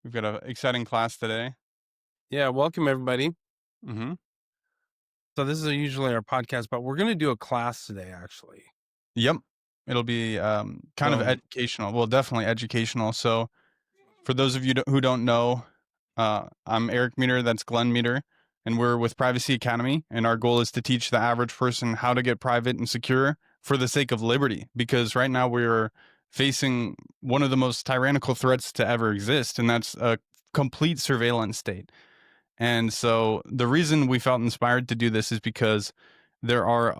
We've got an exciting class today. Yeah, welcome everybody. Hmm. So this is usually our podcast, but we're going to do a class today, actually. Yep. It'll be kind of So educational. Well, definitely educational. So, for those of you who don't know, I'm Eric Meter. That's Glenn Meter. And we're with Privacy Academy. And our goal is to teach the average person how to get private and secure for the sake of liberty. Because right now we're facing one of the most tyrannical threats to ever exist, and that's a complete surveillance state. And so the reason we felt inspired to do this is because there are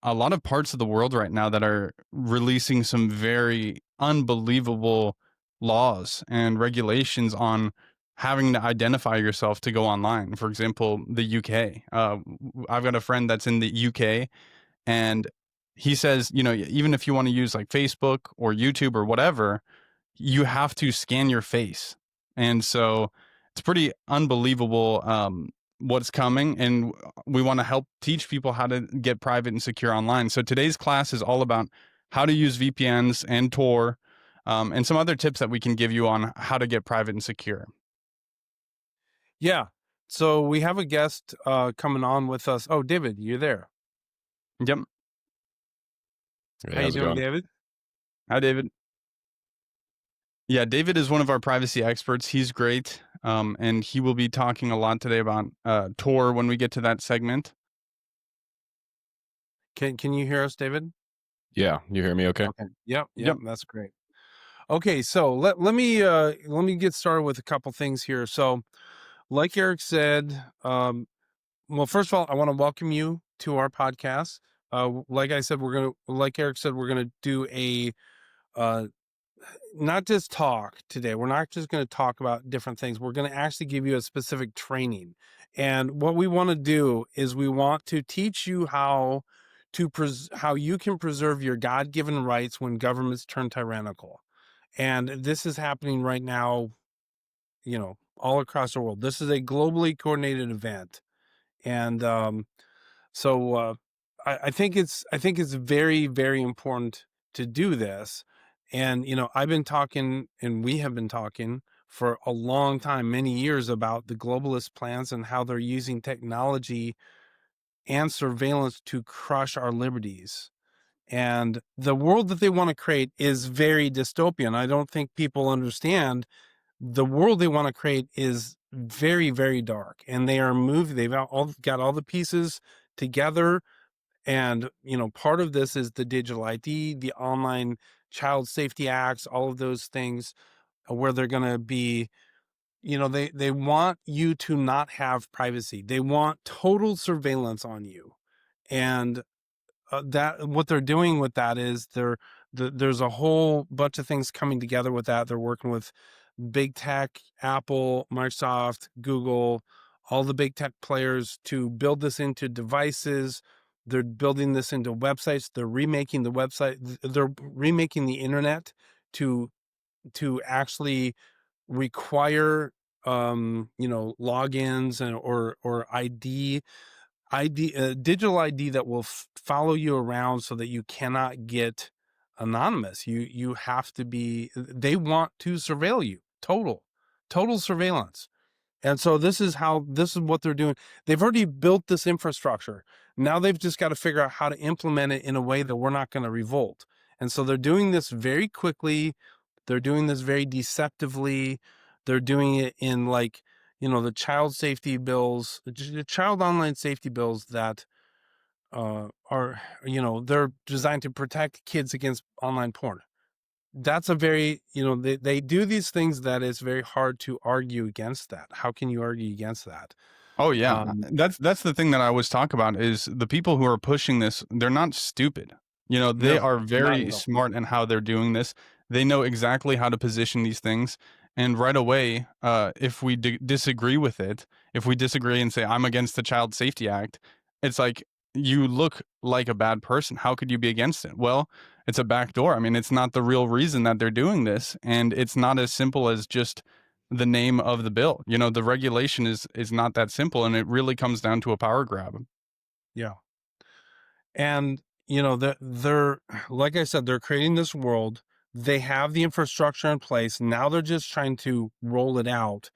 a lot of parts of the world right now that are releasing some very unbelievable laws and regulations on having to identify yourself to go online. For example, the UK. I've got a friend that's in the UK, and he says, even if you want to use like Facebook or YouTube or whatever, you have to scan your face. And so it's pretty unbelievable what's coming. And we want to help teach people how to get private and secure online. So today's class is all about how to use VPNs and Tor, and some other tips that we can give you on how to get private and secure. yeah, so we have a guest coming on with us. Oh, David, you're there. Yep. Hey, How you how's it doing, going? David? Hi, David. Yeah, David is one of our privacy experts. He's great. And he will be talking a lot today about Tor when we get to that segment. Can you hear us, David? Yeah, you hear me okay? Okay. Yep, Yep. that's great. Okay, so let me get started with a couple things here. So, like Eric said, well, first of all, I want to welcome you to our podcast. Like I said, like Eric said, we're gonna do a uh, not just talk today. We're not just going to talk about different things. We're going to actually give you a specific training. And what we want to do is we want to teach you how how you can preserve your God-given rights when governments turn tyrannical. And this is happening right now, all across the world. This is a globally coordinated event. And so I think it's very, very important to do this. And I've been talking, and we have been talking for a long time, many years, about the globalist plans and how they're using technology and surveillance to crush our liberties. And the world that they want to create is very dystopian. I don't think people understand the world they want to create is very, very dark. And they are moving, they've all got all the pieces together, and, part of this is the digital ID, the online child safety acts, all of those things, where they're going to be, they want you to not have privacy. They want total surveillance on you. And that what they're doing with that is there's a whole bunch of things coming together with that. They're working with big tech, Apple, Microsoft, Google, all the big tech players to build this into devices. They're building this into websites. They're remaking the website. They're remaking the internet to actually require logins and or digital ID that will follow you around so that you cannot get anonymous. You have to be. They want to surveil you. Total surveillance. And so this is what they're doing. They've already built this infrastructure. Now they've just got to figure out how to implement it in a way that we're not going to revolt. And so they're doing this very quickly. They're doing this very deceptively. They're doing it in the child safety bills, the child online safety bills that are, they're designed to protect kids against online porn. That's a very, they do these things that it's very hard to argue against that. How can you argue against that? Oh yeah, Um, that's the thing that I always talk about is the people who are pushing this, they're not stupid. They no, are not very at all. smart in how they're doing this. They know exactly how to position these things. And right away, if we disagree with it, if we disagree and say I'm against the Child Safety Act, it's like you look like a bad person. How could you be against it? Well, it's a backdoor. I mean, it's not the real reason that they're doing this, and it's not as simple as just the name of the bill. The regulation is not that simple, and it really comes down to a power grab. Yeah. And, they're, like I said, they're creating this world. They have the infrastructure in place. Now they're just trying to roll it out,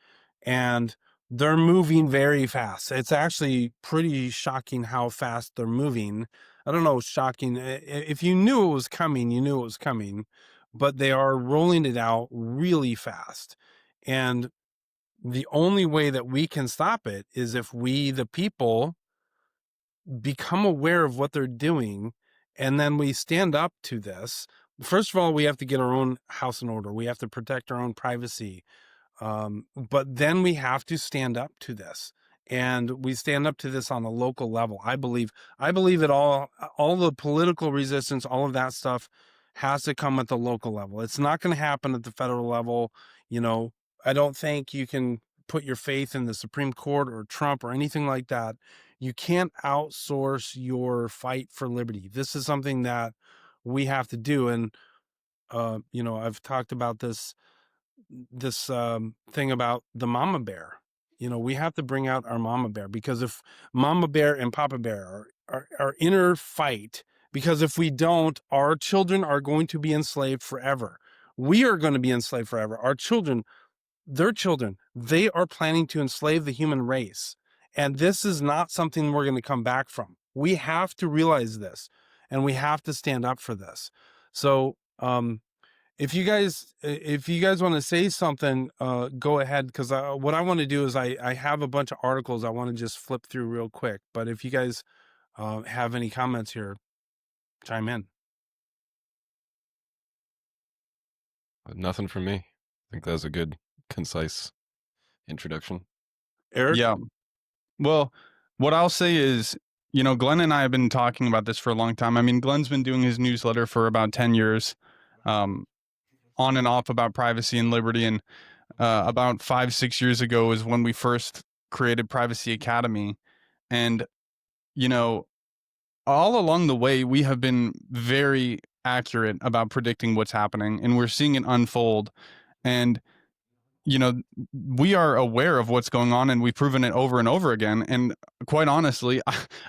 and they're moving very fast. It's actually pretty shocking how fast they're moving. I don't know, shocking. If you knew it was coming, you knew it was coming, but they are rolling it out really fast. And the only way that we can stop it is if we, the people, become aware of what they're doing, and then we stand up to this. First of all, we have to get our own house in order. We have to protect our own privacy. But then we have to stand up to this, and we stand up to this on a local level. I believe it all the political resistance, all of that stuff has to come at the local level. It's not going to happen at the federal level. You know, I don't think you can put your faith in the Supreme Court or Trump or anything like that. You can't outsource your fight for liberty. This is something that we have to do. And, I've talked about this thing about the mama bear. We have to bring out our mama bear, because if mama bear and papa bear are inner fight, because if we don't, our children are going to be enslaved forever. We are going to be enslaved forever. Our children, their children, they are planning to enslave the human race. And this is not something we're going to come back from. We have to realize this, and we have to stand up for this. So, if you guys want to say something, go ahead, because what I want to do is I have a bunch of articles I want to just flip through real quick. But if you guys have any comments here, chime in. Nothing from me. I think that was a good, concise introduction. Eric? Yeah. Well, what I'll say is, Glenn and I have been talking about this for a long time. I mean, Glenn's been doing his newsletter for about 10 years, on and off, about privacy and liberty. And about 5-6 years ago is when we first created Privacy Academy. And, all along the way, we have been very accurate about predicting what's happening, and we're seeing it unfold. And we are aware of what's going on, and we've proven it over and over again. And quite honestly,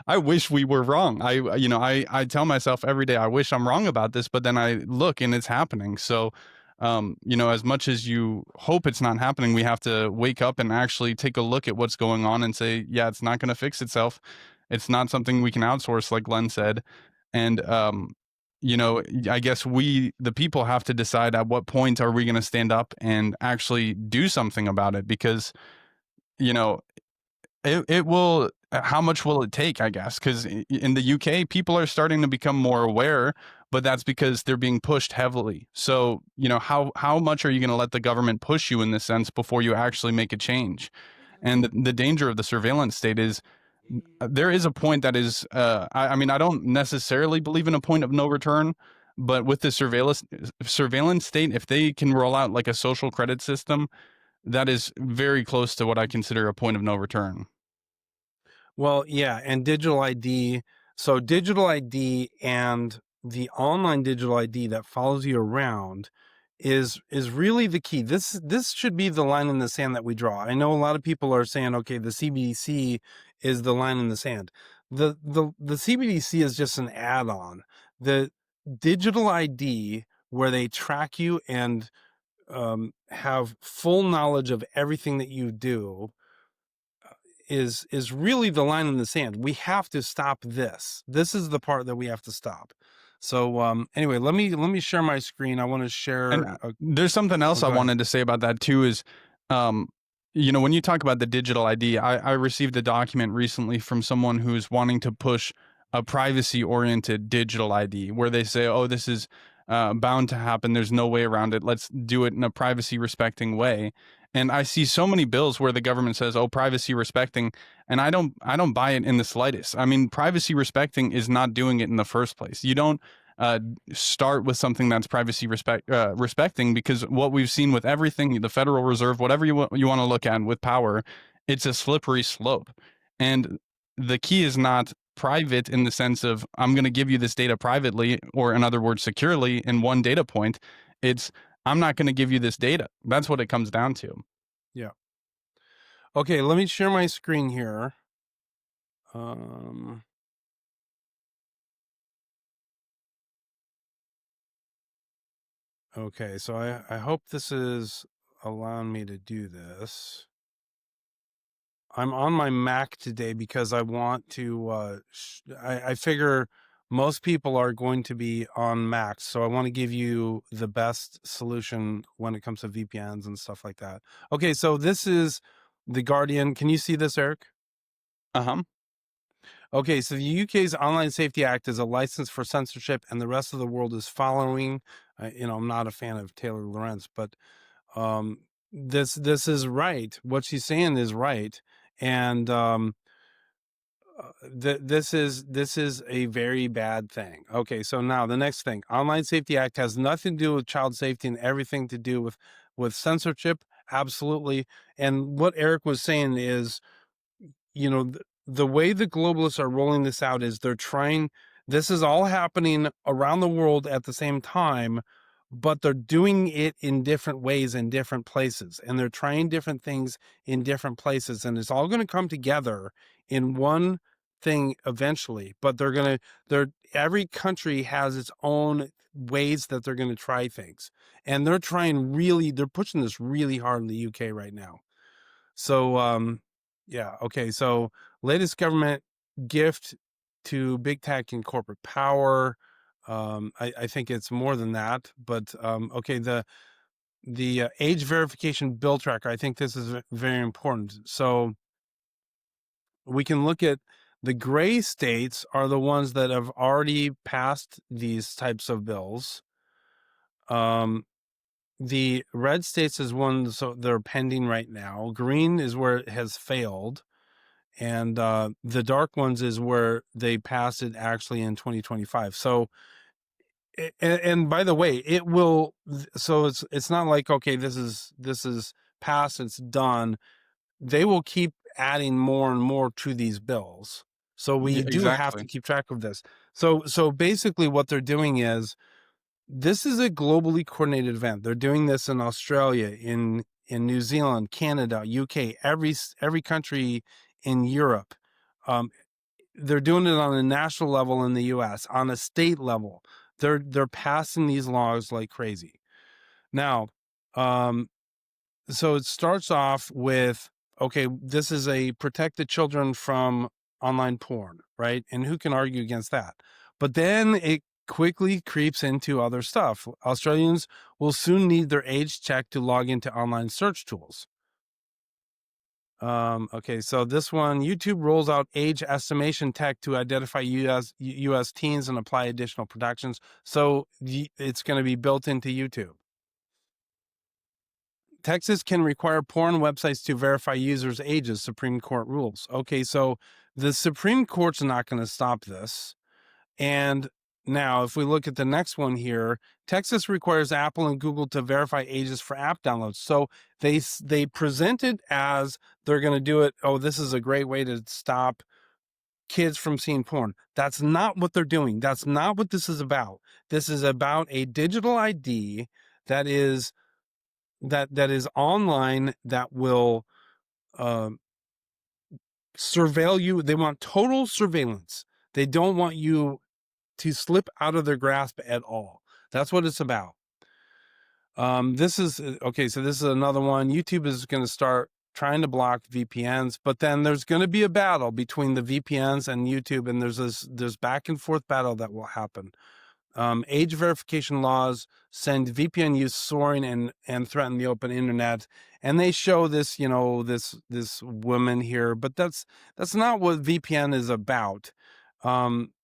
I wish we were wrong. I tell myself every day, I wish I'm wrong about this, but then I look and it's happening. So, as much as you hope it's not happening, we have to wake up and actually take a look at what's going on and say, yeah, it's not going to fix itself. It's not something we can outsource, like Glenn said. And, I guess we, the people, have to decide at what point are we going to stand up and actually do something about it, because, it will, how much will it take, I guess? Because in the UK, people are starting to become more aware, but that's because they're being pushed heavily. So, how much are you going to let the government push you in this sense before you actually make a change? And the danger of the surveillance state is, there is a point that is, I mean, I don't necessarily believe in a point of no return, but with the surveillance state, if they can roll out like a social credit system, that is very close to what I consider a point of no return. Well, yeah, and digital ID. So digital ID and the online digital ID that follows you around is really the key. This should be the line in the sand that we draw. I know a lot of people are saying, okay, the CBDC is the line in the sand. The CBDC is just an add-on. The digital ID, where they track you and have full knowledge of everything that you do, is really the line in the sand. We have to stop this. This is the part that we have to stop. So anyway, let me share my screen. I want to share. And there's something else I wanted to say about that too is, when you talk about the digital ID, I received a document recently from someone who's wanting to push a privacy-oriented digital ID, where they say, oh, this is bound to happen. There's no way around it. Let's do it in a privacy-respecting way. And I see so many bills where the government says, "Oh, privacy respecting," and I don't buy it in the slightest. I mean, privacy respecting is not doing it in the first place. You don't start with something that's privacy respecting, because what we've seen with everything, the Federal Reserve, whatever you want to look at with power, it's a slippery slope. And the key is not private in the sense of, I'm going to give you this data privately, or in other words, securely, in one data point. It's, I'm not going to give you this data. That's what it comes down to. Yeah. Okay, let me share my screen here. Okay, so I hope this is allowing me to do this. I'm on my Mac today because I want to, I figure most people are going to be on Macs. So I want to give you the best solution when it comes to VPNs and stuff like that. Okay, so this is The Guardian. Can you see this, Eric? Uh-huh. Okay, so the UK's Online Safety Act is a license for censorship, and the rest of the world is following. I'm not a fan of Taylor Lorenz, but um, this is right. What she's saying is right, and this is a very bad thing. Okay, so now the next thing, Online Safety Act has nothing to do with child safety and everything to do with censorship. Absolutely, and what Eric was saying is, the way the globalists are rolling this out is they're trying, this is all happening around the world at the same time, but they're doing it in different ways in different places. And they're trying different things in different places. And it's all going to come together in one thing eventually. But every country has its own ways that they're going to try things. And they're pushing this really hard in the UK right now. So, yeah, okay. So, latest government gift to big tech and corporate power. I think it's more than that, but okay. The age verification bill tracker. I think this is very important. So we can look at the gray states are the ones that have already passed these types of bills. The red states is one, so they're pending right now. Green is where it has failed. And the dark ones is where they passed it actually in 2025. So, and by the way, it will. So it's not like, okay, this is passed, it's done. They will keep adding more and more to these bills. So we Yeah, do have to exactly. keep track of this. So basically, what they're doing is, this is a globally coordinated event. They're doing this in Australia, in New Zealand, Canada, UK, every country in Europe. Um, they're doing it on a national level in the US, on a state level. They're passing these laws like crazy. Now, so it starts off with, okay, this is a protect the children from online porn, right? And who can argue against that? But then it quickly creeps into other stuff. Australians will soon need their age checked to log into online search tools. Okay, so this one, YouTube rolls out age estimation tech to identify US teens and apply additional protections. So it's going to be built into YouTube. Texas can require porn websites to verify users' ages, Supreme Court rules. Okay, so the Supreme Court's not going to stop this. And now, if we look at the next one here, Texas requires Apple and Google to verify ages for app downloads. So they present it as they're going to do it. Oh, this is a great way to stop kids from seeing porn. That's not what they're doing. That's not what this is about. This is about a digital ID that is online, that will surveil you. They want total surveillance. They don't want you to slip out of their grasp at all. That's what it's about. This is okay. So this is another one. YouTube is going to start trying to block VPNs, but then there's going to be a battle between the VPNs and YouTube, and there's back and forth battle that will happen. Age verification laws send VPN use soaring and threaten the open internet. And they show this, this woman here, but that's not what VPN is about.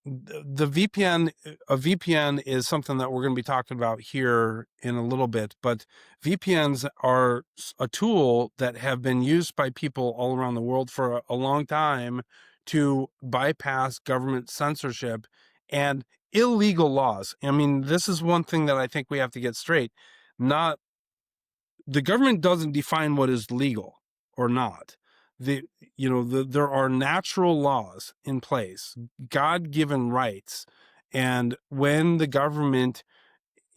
The VPN, a VPN is something that we're going to be talking about here in a little bit, but VPNs are a tool that have been used by people all around the world for a long time to bypass government censorship and illegal laws. I mean, this is one thing that I think we have to get straight. The government doesn't define what is legal or not. There are natural laws in place, God-given rights, and when the government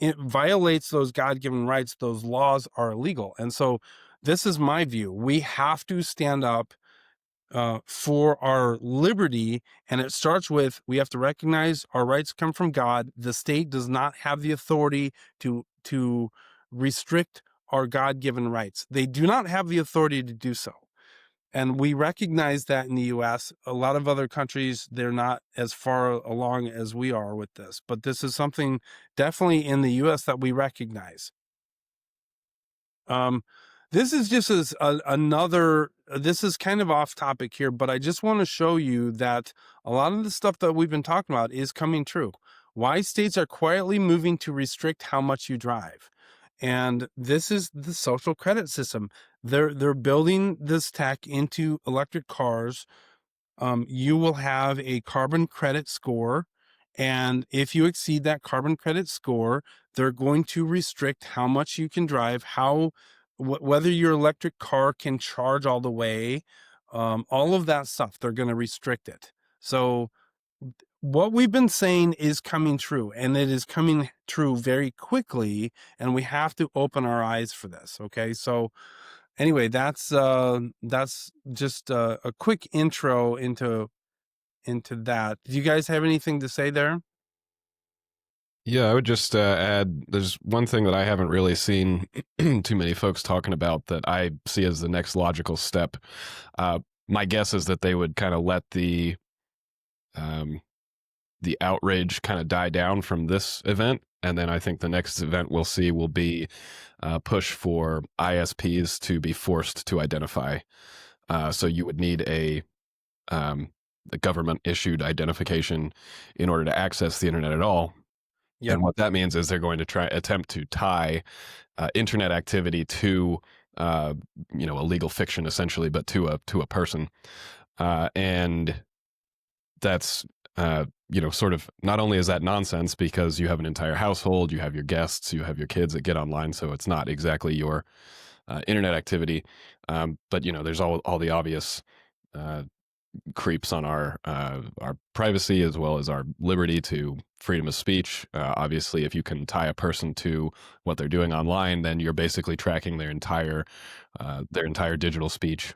violates those God-given rights, those laws are illegal. And so, this is my view. We have to stand up for our liberty, and it starts with, we have to recognize our rights come from God. The state does not have the authority to to restrict our God-given rights. They do not have the authority to do so. And we recognize that in the US. A lot of other countries, they're not as far along as we are with this. But this is something definitely in the US that we recognize. This is just this is kind of off topic here, but I just want to show you that a lot of the stuff that we've been talking about is coming true. Why states are quietly moving to restrict how much you drive. And this is the social credit system. They're building this tech into electric cars. You will have a carbon credit score. And if you exceed that carbon credit score, they're going to restrict how much you can drive, whether your electric car can charge all the way, all of that stuff, they're going to restrict it. So what we've been saying is coming true, and it is coming true very quickly, and we have to open our eyes for this. Okay. So anyway, that's just a quick intro into that. Do you guys have anything to say there? Yeah, I would just add there's one thing that I haven't really seen too many folks talking about that I see as the next logical step. My guess is that they would kind of let the outrage kind of die down from this event. And then I think the next event we'll see will be push for ISPs to be forced to identify. So you would need a government issued identification in order to access the internet at all. Yep. And what that means is they're going to attempt to tie internet activity to a legal fiction essentially, but to a person. And that's sort of, not only is that nonsense because you have an entire household, you have your guests, you have your kids that get online, so it's not exactly your internet activity, but there's all the obvious creeps on our privacy as well as our liberty to freedom of speech. Obviously, if you can tie a person to what they're doing online, then you're basically tracking their entire digital speech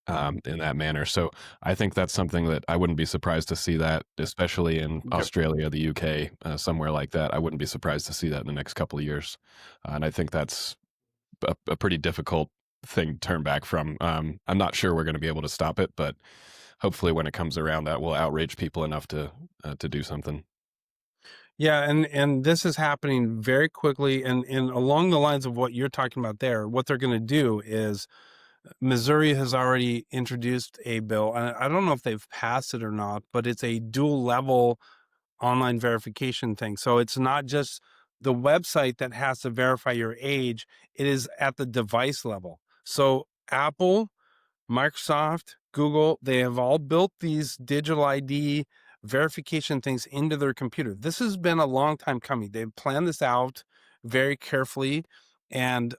in that manner. So I think that's something that I wouldn't be surprised to see that, especially in Australia, the UK, somewhere like that. I wouldn't be surprised to see that in the next couple of years. And I think that's a pretty difficult thing to turn back from. I'm not sure we're going to be able to stop it, but hopefully when it comes around, that will outrage people enough to do something. Yeah, and this is happening very quickly, and along the lines of what you're talking about there, what they're going to do is Missouri has already introduced a bill, and I don't know if they've passed it or not, but it's a dual level online verification thing. So it's not just the website that has to verify your age, it is at the device level. So Apple, Microsoft, Google, they have all built these digital ID verification things into their computer. This has been a long time coming. They've planned this out very carefully. And,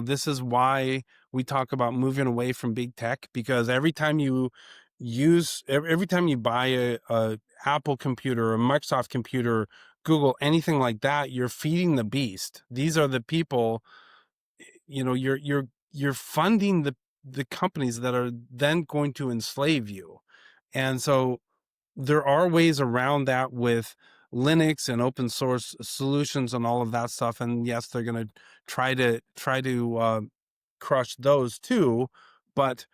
this is why we talk about moving away from big tech, because every time you buy a Apple computer, a Microsoft computer, Google, anything like that, you're feeding the beast. These are the people, you're funding the companies that are then going to enslave you. And so there are ways around that with Linux and open source solutions and all of that stuff. And yes, they're going to try to crush those too. But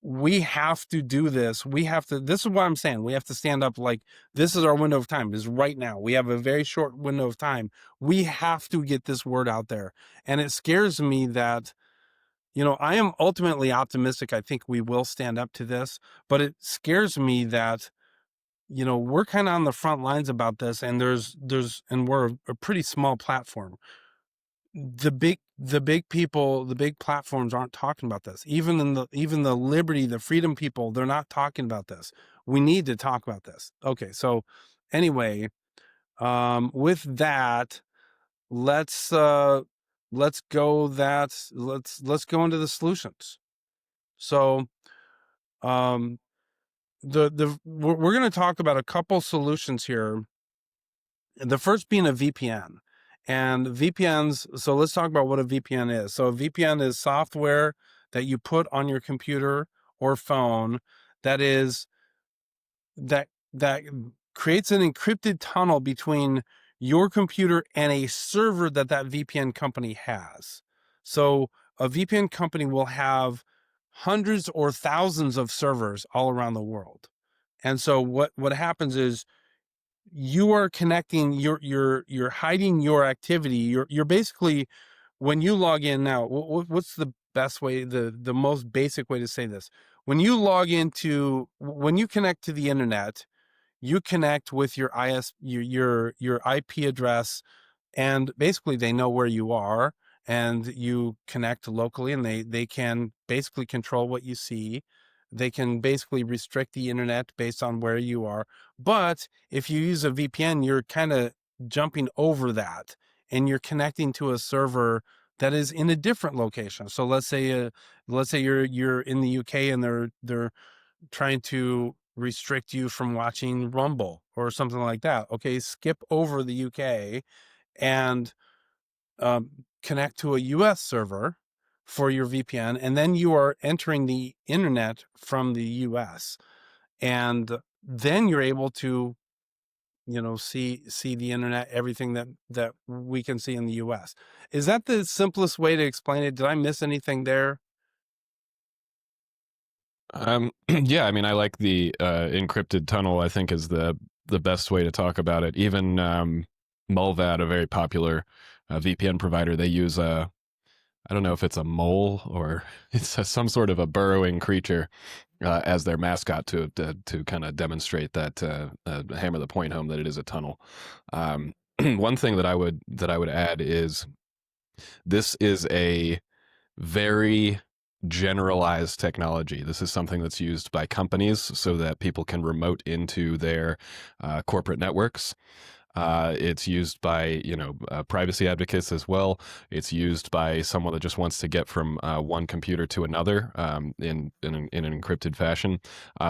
we have to do this. This is what I'm saying. We have to stand up like this is our window of time, is right now. We have a very short window of time. We have to get this word out there. And it scares me that, I am ultimately optimistic. I think we will stand up to this, but it scares me that, we're kind of on the front lines about this, and and we're a pretty small platform. The big people, the big platforms aren't talking about this. Even the liberty, the freedom people, they're not talking about this. We need to talk about this. Okay. So anyway, with that, let's go into the solutions. So, we're going to talk about a couple solutions here. The first being a VPN. And VPNs, so let's talk about what a VPN is. So a VPN is software that you put on your computer or phone that creates an encrypted tunnel between your computer and a server that VPN company has. So a VPN company will have hundreds or thousands of servers all around the world. And so what happens is you are connecting, you're hiding your activity. You're basically, when you log in now, what's the best way, the most basic way to say this? When you connect to the internet, you connect with your your IP address, and basically they know where you are, and you connect locally, and they can basically control what you see. They can basically restrict the internet based on where you are. But if you use a VPN, you're kind of jumping over that, and you're connecting to a server that is in a different location. So let's say you're in the UK, and they're trying to restrict you from watching Rumble or something like that. Okay, skip over the UK and connect to a US server for your VPN, and then you are entering the internet from the US, and then you're able to, see the internet, everything that we can see in the US. Is that the simplest way to explain it? Did I miss anything there? Yeah, I mean, I like the encrypted tunnel. I think is the best way to talk about it. Even Mulvad, a very popular VPN provider, they use I don't know if it's a mole or it's some sort of a burrowing creature as their mascot to kind of demonstrate that hammer the point home that it is a tunnel. One thing that I would add is this is a very generalized technology. This is something that's used by companies so that people can remote into their corporate networks. It's used by privacy advocates as well. It's used by someone that just wants to get from one computer to another in an encrypted fashion.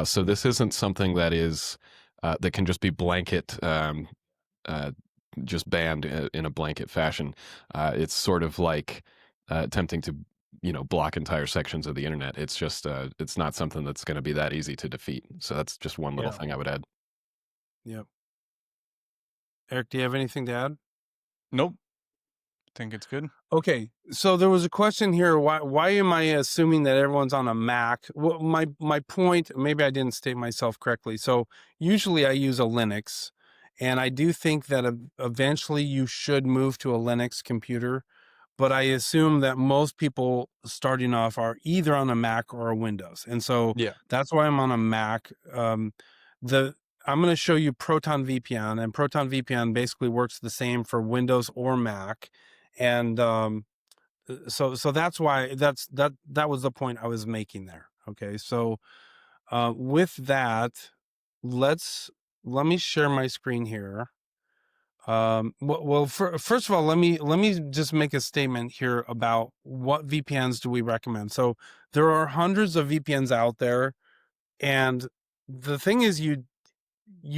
So this isn't something that is that can just be blanket. Just banned in a blanket fashion. It's sort of like attempting to block entire sections of the internet. It's just it's not something that's going to be that easy to defeat. So that's just one little Yeah. thing I would add. Yep. Eric, do you have anything to add? Nope. Think it's good. Okay, so there was a question here. Why am I assuming that everyone's on a Mac? Well, my point, maybe I didn't state myself correctly. So usually I use a Linux, and I do think that eventually you should move to a Linux computer. But I assume that most people starting off are either on a Mac or a Windows, and so Yeah. that's why I'm on a Mac. I'm going to show you Proton VPN, and Proton VPN basically works the same for Windows or Mac, and so that's why that was the point I was making there. Okay, so with that, let me share my screen here. First of all, let me just make a statement here about what VPNs do we recommend. So there are hundreds of VPNs out there, and the thing is, you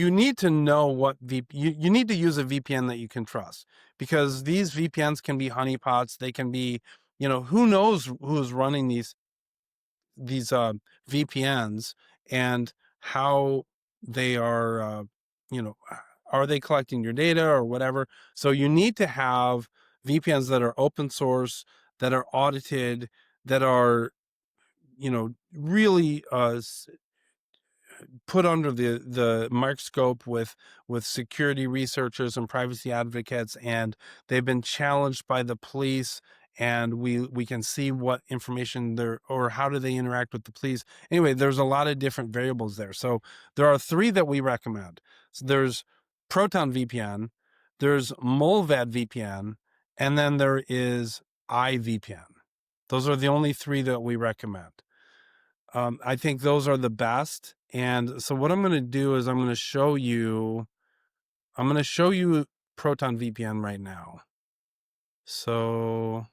need to know you need to use a VPN that you can trust, because these VPNs can be honeypots. They can be, who knows who's running these VPNs, and how they are, are they collecting your data or whatever? So you need to have VPNs that are open source, that are audited, that are, really put under the microscope with security researchers and privacy advocates, and they've been challenged by the police, and we can see what information they're, or how do they interact with the police. Anyway, there's a lot of different variables there. So there are three that we recommend. So there's Proton VPN, there's Mulvad VPN, and then there is iVPN. Those are the only three that we recommend. I think those are the best. And so what I'm going to do is I'm going to show you Proton VPN right now. So,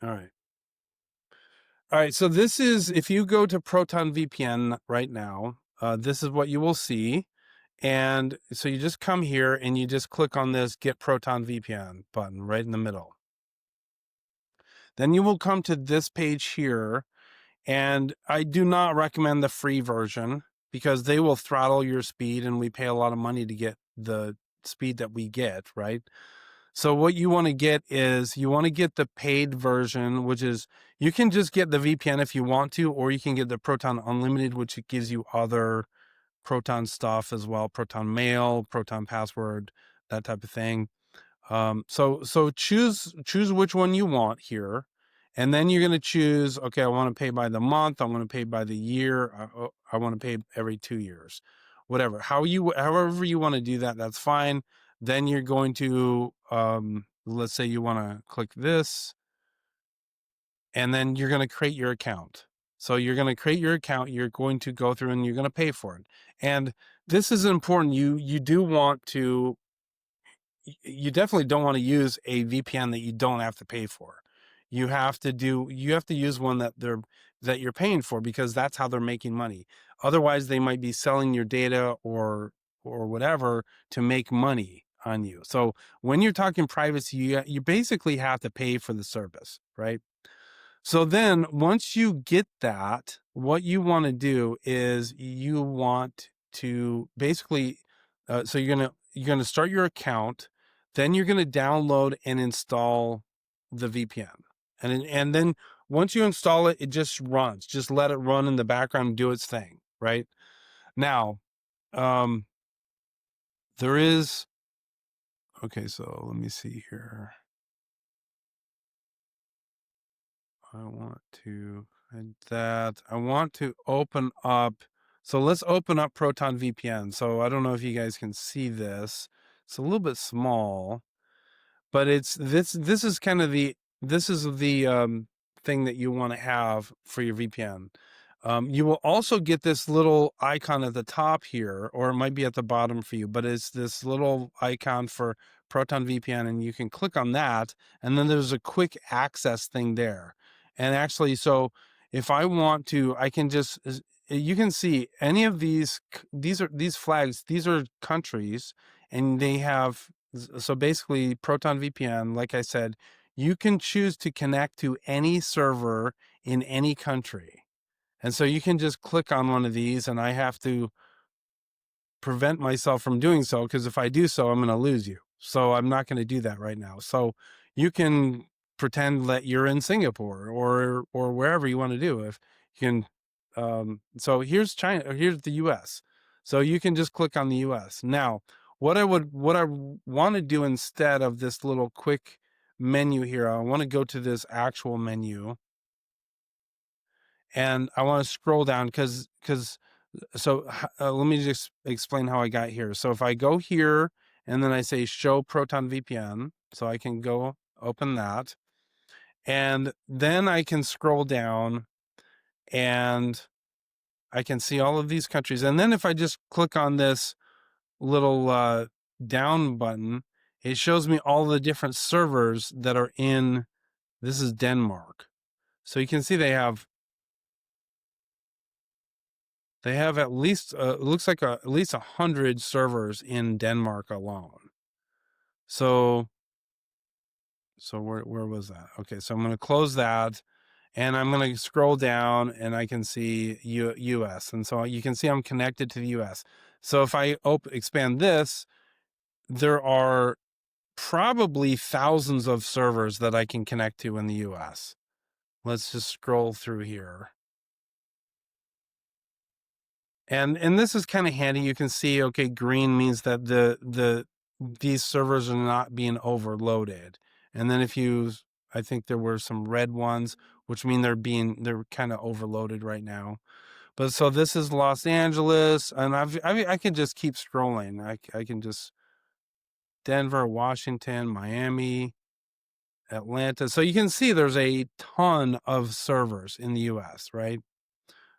all right. All right. So this is, if you go to Proton VPN right now, this is what you will see. And so you just come here and you just click on this Get Proton VPN button right in the middle. Then you will come to this page here. And I do not recommend the free version. because they will throttle your speed, and we pay a lot of money to get the speed that we get, right? So what you want to get is you want to get the paid version, which is you can just get the VPN if you want to, or you can get the Proton Unlimited, which gives you other Proton stuff as well, Proton Mail, Proton Password, that type of thing. So choose which one you want here, and then you're going to choose, okay, I want to pay by the month, I want to pay by the year, I want to pay every 2 years, whatever. However you want to do that, that's fine. Then you're going to, let's say you want to click this, and then you're going to create your account. So you're going to create your account, you're going to go through and you're going to pay for it. And this is important. You do want to, you definitely don't want to use a VPN that you don't have to pay for. You have to use one that you're paying for, because that's how they're making money. Otherwise, they might be selling your data or whatever to make money on you. So when you're talking privacy, you basically have to pay for the service, right? So then once you get that, what you want to do is you want to basically, so you're going to start your account, then you're going to download and install the VPN. And then once you install it, it just runs. Just let it run in the background and do its thing, right? Now, there is, okay, so let me see here. I want to hide that. I want to open up. So let's open up Proton VPN. So I don't know if you guys can see this. It's a little bit small, but it's this is kind of the thing that you want to have for your VPN. You will also get this little icon at the top here, or it might be at the bottom for you, but it's this little icon for Proton VPN, and you can click on that, and then there's a quick access thing there. And actually, so if I want to, I can just, you can see any of these flags, these are countries, and they have, so basically Proton VPN, like I said, you can choose to connect to any server in any country. And so you can just click on one of these, and I have to prevent myself from doing so, because if I do so, I'm going to lose you. So I'm not going to do that right now. So you can pretend that you're in Singapore or wherever you want to do. If you can, so here's China, or here's the US. So you can just click on the US. Now, what I want to do instead of this little quick menu here, I want to go to this actual menu. And I want to scroll down because so let me just explain how I got here. So if I go here and then I say show Proton VPN, so I can go open that, and then I can scroll down and I can see all of these countries. And then if I just click on this little down button, it shows me all the different servers that are in, this is Denmark. So you can see they have at least, it looks like at least 100 servers in Denmark alone. So where was that? Okay, so I'm going to close that, and I'm going to scroll down, and I can see US. And so you can see I'm connected to the US. So if I expand this, there are probably thousands of servers that I can connect to in the US. Let's just scroll through here. And this is kind of handy. You can see, okay, green means that these servers are not being overloaded. And then I think there were some red ones, which mean they're kind of overloaded right now. But so this is Los Angeles, and I can just keep scrolling. I can just Denver, Washington, Miami, Atlanta. So you can see there's a ton of servers in the US, right?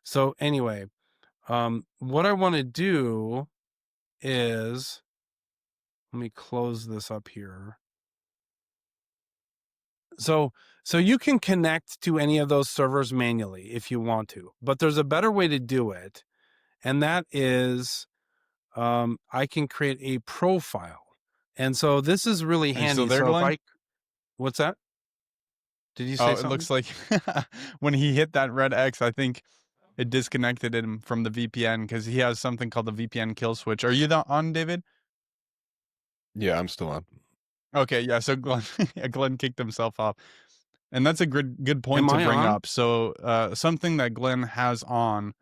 So anyway, what I want to do is, let me close this up here. So you can connect to any of those servers manually if you want to, but there's a better way to do it. And that is, I can create a profile. And so this is really handy. Are you still there, Glenn? What's that? Did you say Oh, something? it looks like when he hit that red X, I think it disconnected him from the VPN because he has something called the VPN kill switch. Are you on, David? Yeah, I'm still on. Okay, yeah. So Glenn, yeah, Glenn kicked himself off, and that's a good point Am to I bring on? up. So something that Glenn has on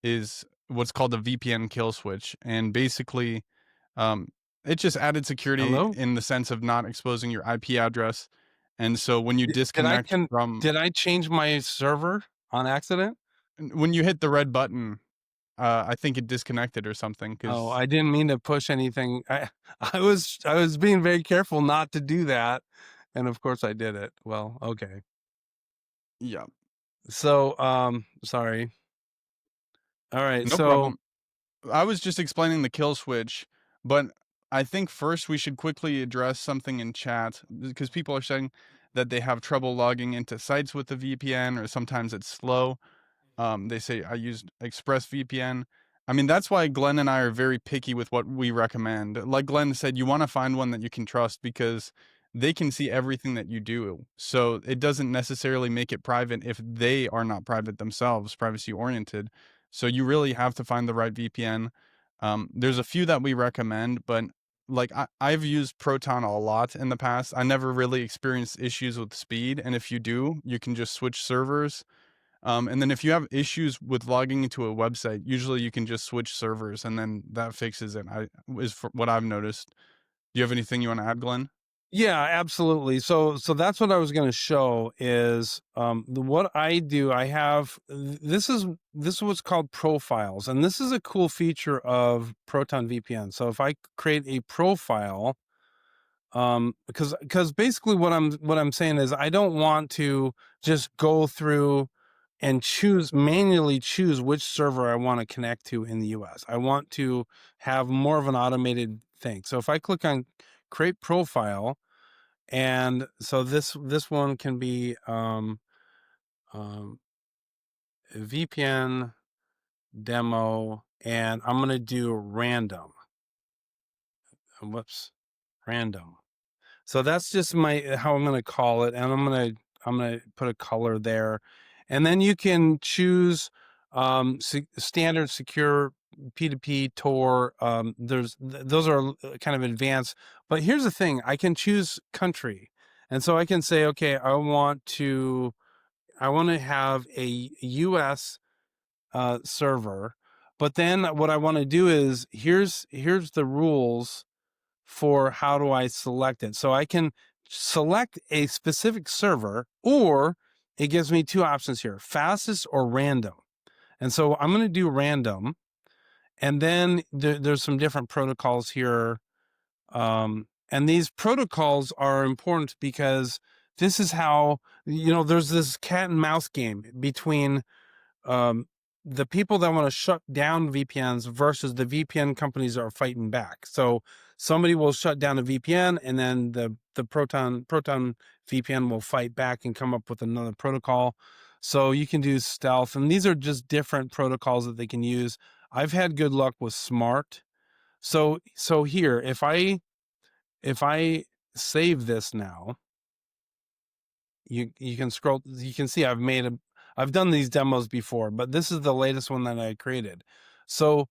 is what's called the VPN kill switch, and basically, um, it just added security Hello? in the sense of not exposing your IP address. And so when you disconnect from Did I change my server on accident? when you hit the red button, I think it disconnected or something. Oh, Because I didn't mean to push anything. I was being very careful not to do that, and of course I did it. Well, okay. yeah, So, sorry. All right. no So, problem. I was just explaining the kill switch, but I think first we should quickly address something in chat because people are saying that they have trouble logging into sites with the VPN or sometimes it's slow. They say I used ExpressVPN. I mean, that's why Glenn and I are very picky with what we recommend. Like Glenn said, you want to find one that you can trust because they can see everything that you do. So it doesn't necessarily make it private if they are not private themselves, privacy oriented. So you really have to find the right VPN. There's a few that we recommend, but like I've used Proton a lot in the past. I never really experienced issues with speed. And if you do, you can just switch servers. And then if you have issues with logging into a website, usually you can just switch servers and then that fixes it. Is what I've noticed. Do you have anything you want to add, Glenn? yeah, absolutely. So that's what I was going to show is what I do. I have this is what's called profiles, and this is a cool feature of Proton VPN. So if I create a profile, because basically what I'm saying is I don't want to just go through and manually choose which server I want to connect to in the US. I want to have more of an automated thing. So if I click on create profile, and so this one can be VPN demo, and I'm going to do random. Whoops, random. So that's just how I'm going to call it, and I'm gonna put a color there, and then you can choose standard, secure, P2P, Tor. Those are kind of advanced, but here's the thing: I can choose country, and so I can say, okay, I want to have a U.S. Server, but then what I want to do is here's the rules for how do I select it. So I can select a specific server, or it gives me two options here, fastest or random. And so I'm going to do random. And then there's some different protocols here. And these protocols are important because this is how, there's this cat and mouse game between um, the people that want to shut down VPNs versus the VPN companies that are fighting back. So somebody will shut down a VPN, and then the Proton VPN will fight back and come up with another protocol. So you can do stealth, and these are just different protocols that they can use. I've had good luck with Smart. So here, if I save this now, you can scroll, you can see I've done these demos before, but this is the latest one that I created. So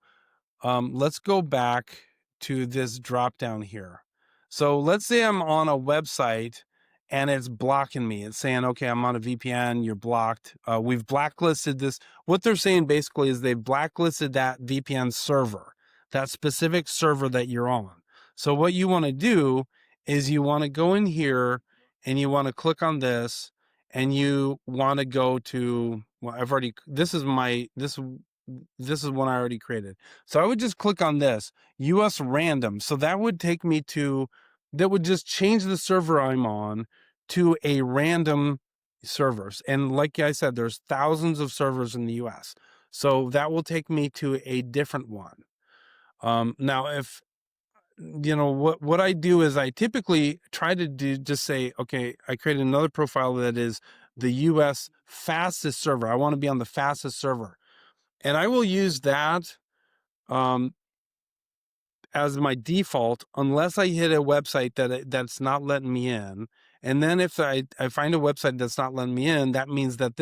let's go back to this drop down here. So let's say I'm on a website and it's blocking me. It's saying, okay, I'm on a VPN, you're blocked. We've blacklisted this. What they're saying basically is they've blacklisted that VPN server, that specific server that you're on. So what you want to do is you want to go in here and you want to click on this, and you want to go to, well, this is one I already created. So I would just click on this US random. So that would take me that would just change the server I'm on to a random servers. And like I said, there's thousands of servers in the US. So that will take me to a different one. Now, if what I do is I typically try to just say, okay, I create another profile that is the US fastest server. I want to be on the fastest server. And I will use that as my default unless I hit a website that's not letting me in. And then if I find a website that's not letting me in, that means that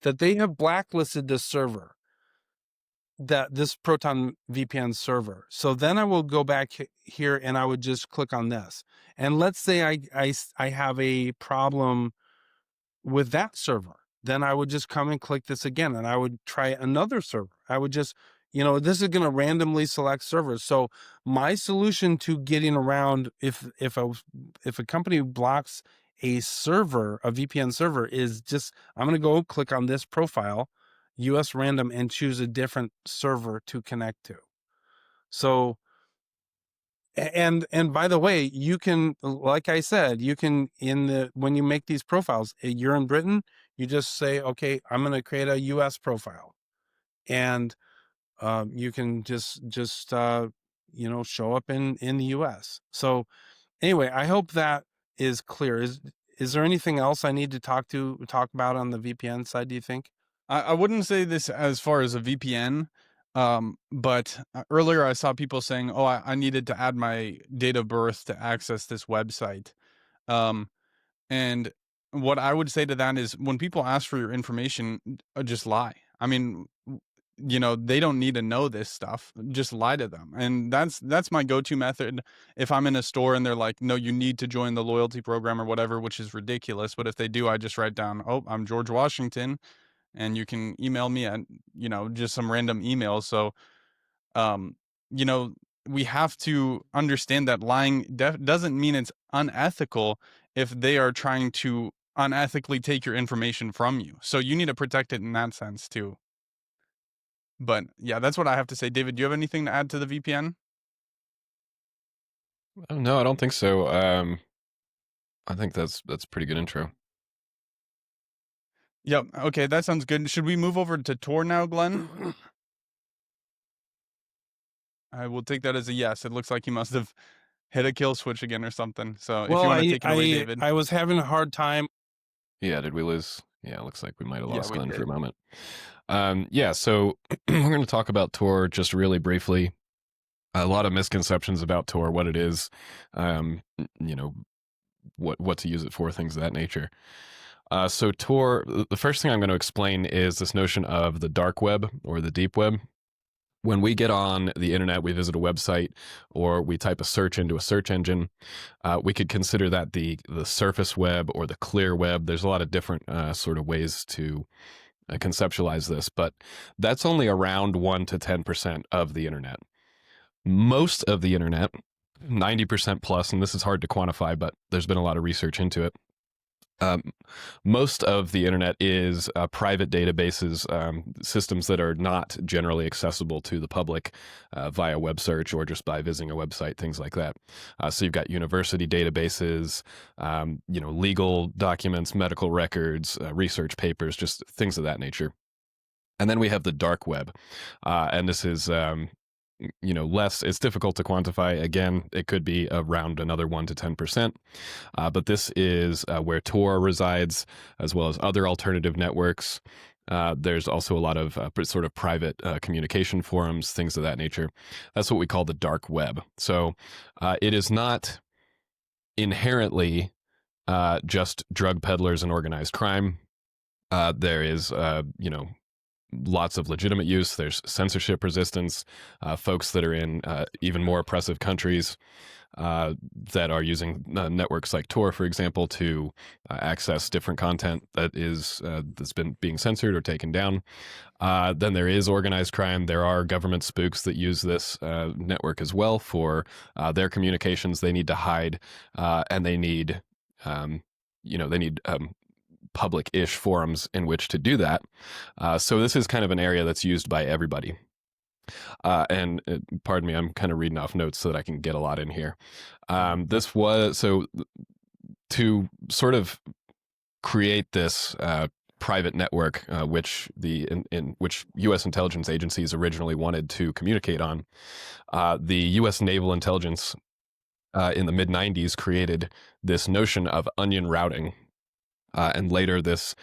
they have blacklisted this server. this Proton VPN server. So then I will go back here and I would just click on this. And let's say I have a problem with that server. Then I would just come and click this again and I would try another server. I would just, this is going to randomly select servers. So my solution to getting around if a company blocks a server, a VPN server, is just, I'm going to go click on this profile, US random, and choose a different server to connect to. So, and by the way, you can, like I said, you can, when you make these profiles, you're in Britain, you just say, okay, I'm going to create a US profile, and you can just show up in the US. So anyway, I hope that is clear. Is there anything else I need to talk about on the VPN side, do you think? I wouldn't say this as far as a VPN, but earlier I saw people saying, "Oh, I needed to add my date of birth to access this website." And what I would say to that is, when people ask for your information, just lie. I mean, they don't need to know this stuff. Just lie to them. And that's my go-to method. If I'm in a store and they're like, "No, you need to join the loyalty program," or whatever, which is ridiculous. But if they do, I just write down, "Oh, I'm George Washington," and you can email me at, just some random email. So, um, we have to understand that lying doesn't mean it's unethical if they are trying to unethically take your information from you. So you need to protect it in that sense too. But yeah, that's what I have to say. David, do you have anything to add to the VPN? No, I don't think so. I think that's pretty good intro. Yep. Okay, that sounds good. Should we move over to Tor now, Glenn? I will take that as a yes. It looks like he must have hit a kill switch again or something. So if you want to take it away, David. I was having a hard time. Yeah, did we lose? Yeah, it looks like we might have lost Glenn did. for a moment. Yeah, so we're going to talk about Tor just really briefly. A lot of misconceptions about Tor, what it is, what to use it for, things of that nature. So Tor, the first thing I'm going to explain is this notion of the dark web or the deep web. When we get on the internet, we visit a website or we type a search into a search engine, we could consider that the surface web or the clear web. There's a lot of different sort of ways to conceptualize this, but that's only around 1 to 10% of the internet. Most of the internet, 90% plus, and this is hard to quantify, but there's been a lot of research into it. Most of the internet is private databases, systems that are not generally accessible to the public via web search or just by visiting a website, things like that. So you've got university databases, legal documents, medical records, research papers, just things of that nature. And then we have the dark web, and this is less, it's difficult to quantify. Again, it could be around another 1 to 10%. But this is where Tor resides, as well as other alternative networks. There's also a lot of sort of private communication forums, things of that nature. That's what we call the dark web. So it is not inherently just drug peddlers and organized crime. There is, lots of legitimate use. There's censorship resistance, folks that are in even more oppressive countries that are using networks like Tor, for example, to access different content that is that's been being censored or taken down. Then there is organized crime. There are government spooks that use this network as well for their communications. They need to hide, and they need, public-ish forums in which to do that. So this is kind of an area that's used by everybody. And pardon me, I'm kind of reading off notes so that I can get a lot in here. This was, so to sort of create this private network, which which U.S. intelligence agencies originally wanted to communicate on, the U.S. Naval Intelligence in the mid-90s created this notion of onion routing. And later, this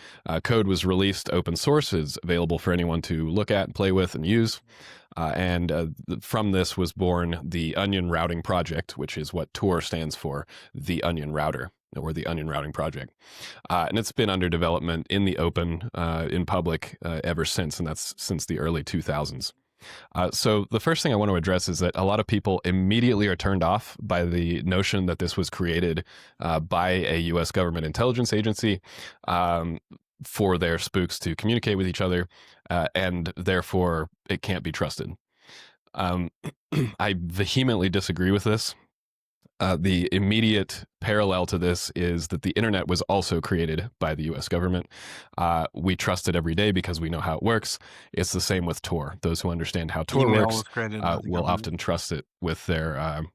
code was released open source, is available for anyone to look at, play with, and use. And from this was born the Onion Routing Project, which is what Tor stands for, the Onion Router, or the Onion Routing Project. And it's been under development in the open, in public, ever since, and that's since the early 2000s. So the first thing I want to address is that a lot of people immediately are turned off by the notion that this was created by a U.S. government intelligence agency for their spooks to communicate with each other, and therefore it can't be trusted. I vehemently disagree with this. The immediate parallel to this is that the internet was also created by the US government. We trust it every day because we know how it works. It's the same with Tor. Those who understand how Tor Email works was created by the will government. often trust it with their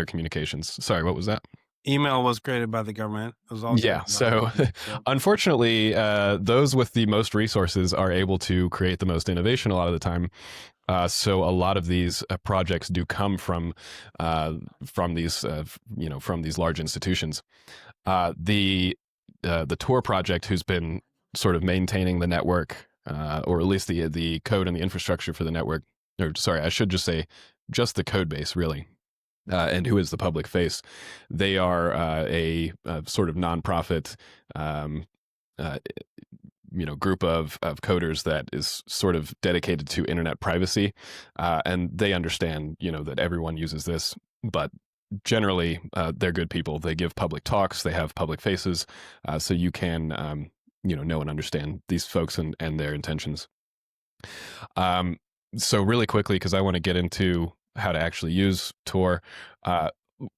communications. Sorry, what was that? Email was created by the government. It was all Yeah. So unfortunately, those with the most resources are able to create the most innovation a lot of the time. So a lot of these projects do come from these from these large institutions. The Tor project, who's been sort of maintaining the network, or at least the code and the infrastructure for the network, or sorry, I should just say just the code base really. And who is the public face? They are a sort of nonprofit, group of coders that is sort of dedicated to internet privacy, and they understand, that everyone uses this, but generally they're good people. They give public talks. They have public faces, so you can, know and understand these folks and their intentions. So really quickly, because I want to get into how to actually use Tor.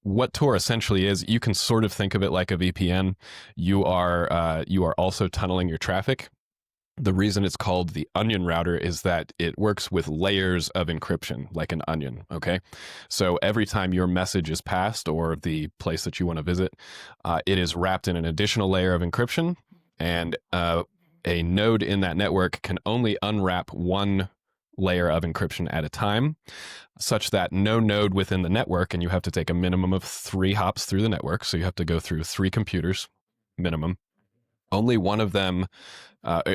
What Tor essentially is, you can sort of think of it like a VPN. You are also tunneling your traffic. The reason it's called the onion router is that it works with layers of encryption, like an onion. Okay, so every time your message is passed or the place that you want to visit, it is wrapped in an additional layer of encryption, and a node in that network can only unwrap one layer of encryption at a time, such that no node within the network, and you have to take a minimum of 3 hops through the network, so you have to go through 3 computers minimum. Only one of them,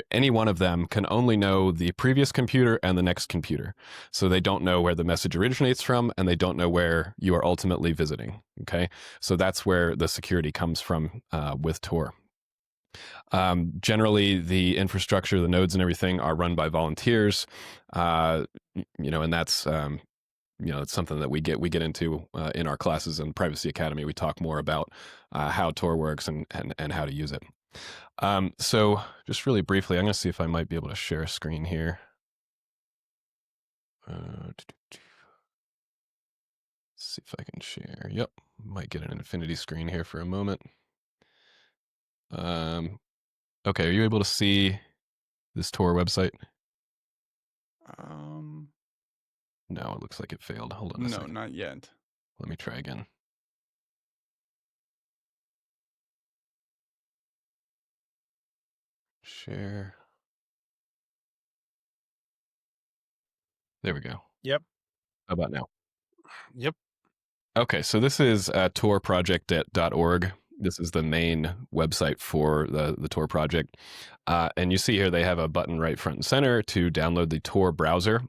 any one of them can only know the previous computer and the next computer. So they don't know where the message originates from, and they don't know where you are ultimately visiting. Okay, so that's where the security comes from with Tor. Generally, the infrastructure, the nodes and everything are run by volunteers, and that's it's something that we get into in our classes in Privacy Academy. We talk more about how Tor works and how to use it. So just really briefly, I'm going to see if I might be able to share a screen here. See if I can share. Yep, might get an infinity screen here for a moment. Okay, are you able to see this Tor website? No, it looks like it failed. Hold on a second. No, not yet. Let me try again. Share. There we go. Yep. How about now? Yep. Okay, so this is torproject.org. This is the main website for the Tor project. And you see here they have a button right front and center to download the Tor browser.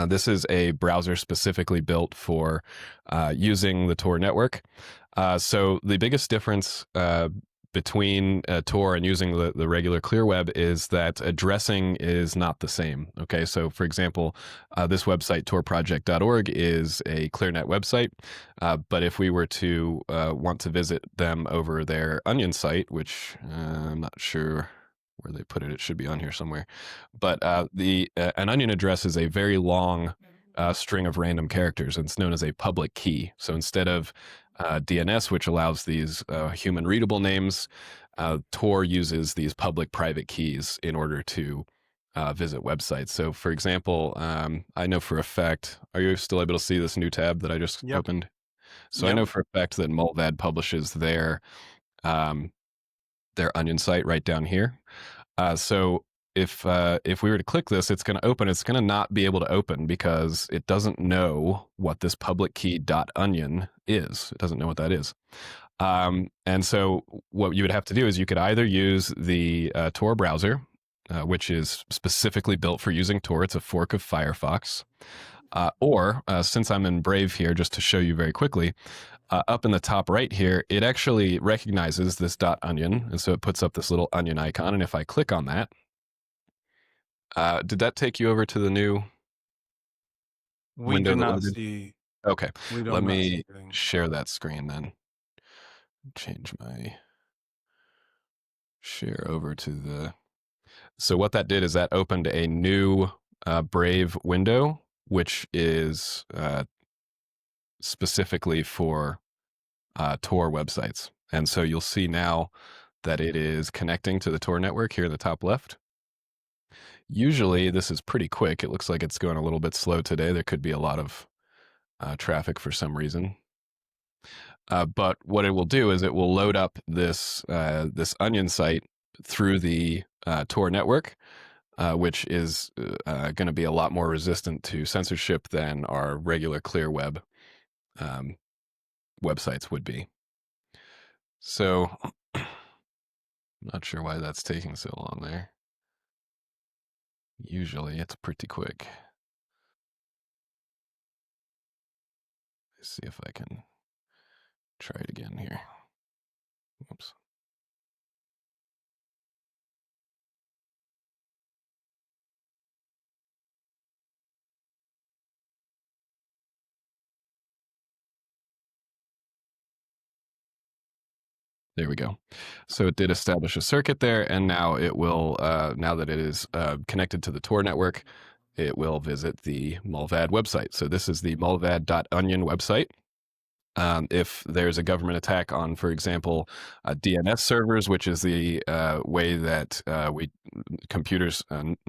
This is a browser specifically built for using the Tor network. So the biggest difference between Tor and using the regular clear web is that addressing is not the same. Okay, so for example, this website, torproject.org, is a ClearNet website. But if we were to want to visit them over their Onion site, which I'm not sure where they put it, it should be on here somewhere. But an Onion address is a very long string of random characters, and it's known as a public key. So instead of DNS, which allows these human readable names, Tor uses these public private keys in order to visit websites. So for example, I know for a fact, are you still able to see this new tab that I just opened? So I know for a fact that Mulvad publishes their Onion site right down here. So if we were to click this, it's going to open. It's going to not be able to open because it doesn't know what this public key .onion is. It doesn't know what that is. And so what you would have to do is you could either use the Tor browser, which is specifically built for using Tor. It's a fork of Firefox. Or since I'm in Brave here, just to show you very quickly, up in the top right here, it actually recognizes this .onion, and so it puts up this little onion icon. And if I click on that, did that take you over to the new We window do that not loaded? see. Okay, We do let not see me anything. share that screen then. Change my share over to the. So what that did is that opened a new Brave window, which is specifically for Tor websites. And so you'll see now that it is connecting to the Tor network here in the top left. Usually this is pretty quick. It looks like it's going a little bit slow today. There could be a lot of traffic for some reason. But what it will do is it will load up this this Onion site through the Tor network, which is going to be a lot more resistant to censorship than our regular clear web websites would be. So I'm not sure why that's taking so long there. Usually it's pretty quick. Let's see if I can try it again here. Oops. There we go. So it did establish a circuit there, and now it will, now that it is connected to the Tor network, it will visit the Mulvad website. So this is the mulvad.onion website. If there's a government attack on, for example, DNS servers, which is the way that computers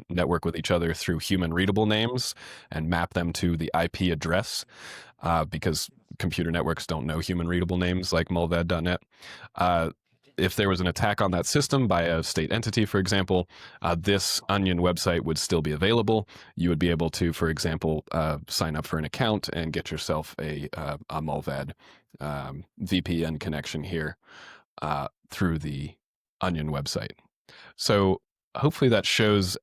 network with each other through human readable names and map them to the IP address, because computer networks don't know human readable names like mulvad.net. If there was an attack on that system by a state entity, for example, this Onion website would still be available. You would be able to, for example, sign up for an account and get yourself a Mulvad VPN connection here through the Onion website. So hopefully that shows,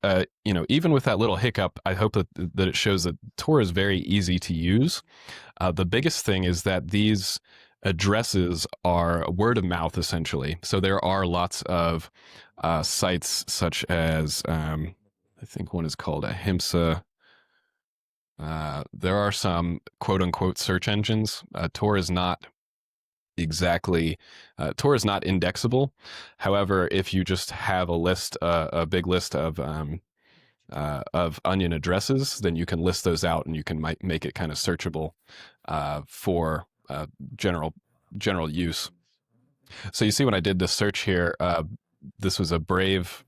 even with that little hiccup, I hope that it shows that Tor is very easy to use. The biggest thing is that these addresses are word of mouth, essentially. So there are lots of sites such as, I think one is called Ahimsa. There are some quote unquote search engines. Tor is not exactly, Tor is not indexable. However, if you just have a big list of Onion addresses, then you can list those out and you can make it kind of searchable for general use. So you see when I did this search here, this was the Brave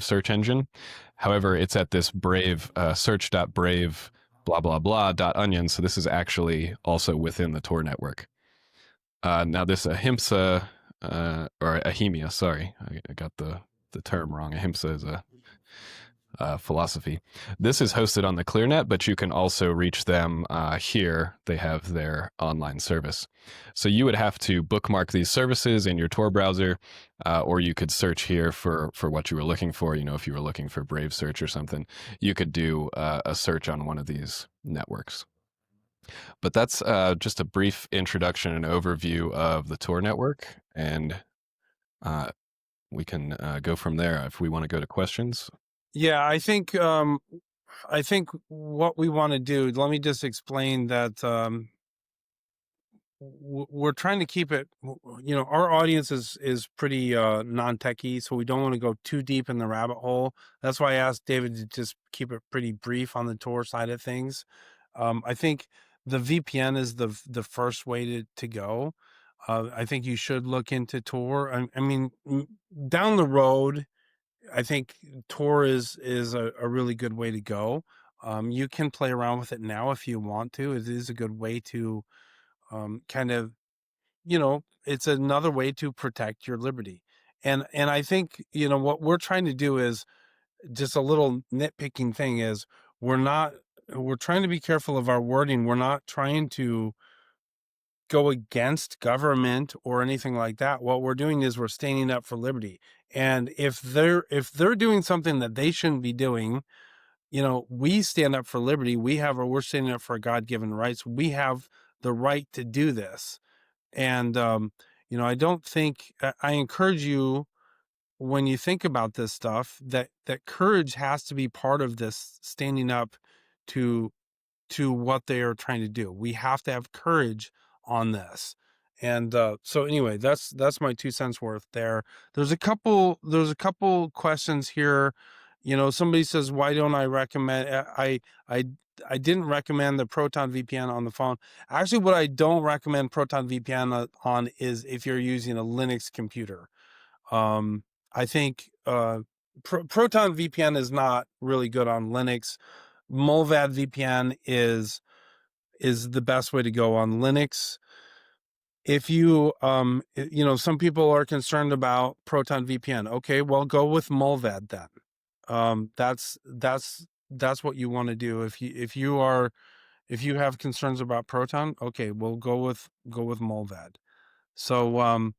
search engine. However, it's at this Brave search.brave blah blah blah .onion. So this is actually also within the Tor network. Now this Ahimsa or Ahemia, sorry, I got the term wrong. Ahimsa is a philosophy. This is hosted on the ClearNet, but you can also reach them here. They have their online service. So you would have to bookmark these services in your Tor browser, or you could search here for what you were looking for. If you were looking for Brave Search or something, you could do a search on one of these networks. But that's just a brief introduction and overview of the Tor network, and we can go from there if we want to go to questions. Yeah, I think what we want to do, let me just explain that we're trying to keep it, our audience is pretty non-techy, so we don't want to go too deep in the rabbit hole. That's why I asked David to just keep it pretty brief on the Tor side of things. I think the VPN is the first way to go. I think you should look into Tor. I mean, down the road, I think Tor is a really good way to go. You can play around with it now if you want to. It is a good way to kind of, it's another way to protect your liberty. And I think, what we're trying to do is just a little nitpicking thing is we're trying to be careful of our wording. We're not trying to go against government or anything like that. What we're doing is we're standing up for liberty. And if they're doing something that they shouldn't be doing, we stand up for liberty. We're standing up for God-given rights. We have the right to do this. And I don't think I encourage you, when you think about this stuff, that courage has to be part of this standing up to to what they are trying to do. We have to have courage on this. And so anyway, that's my 2 cents worth there. There's a couple questions here. Somebody says, why don't I recommend I didn't recommend the Proton VPN on the phone. Actually, what I don't recommend Proton VPN on is if you're using a Linux computer. I think Proton VPN is not really good on Linux. Mullvad VPN is the best way to go on Linux. If you some people are concerned about Proton VPN. Okay, well, go with Mullvad then. That's what you want to do. If you have concerns about Proton, okay, well, go with Mullvad. So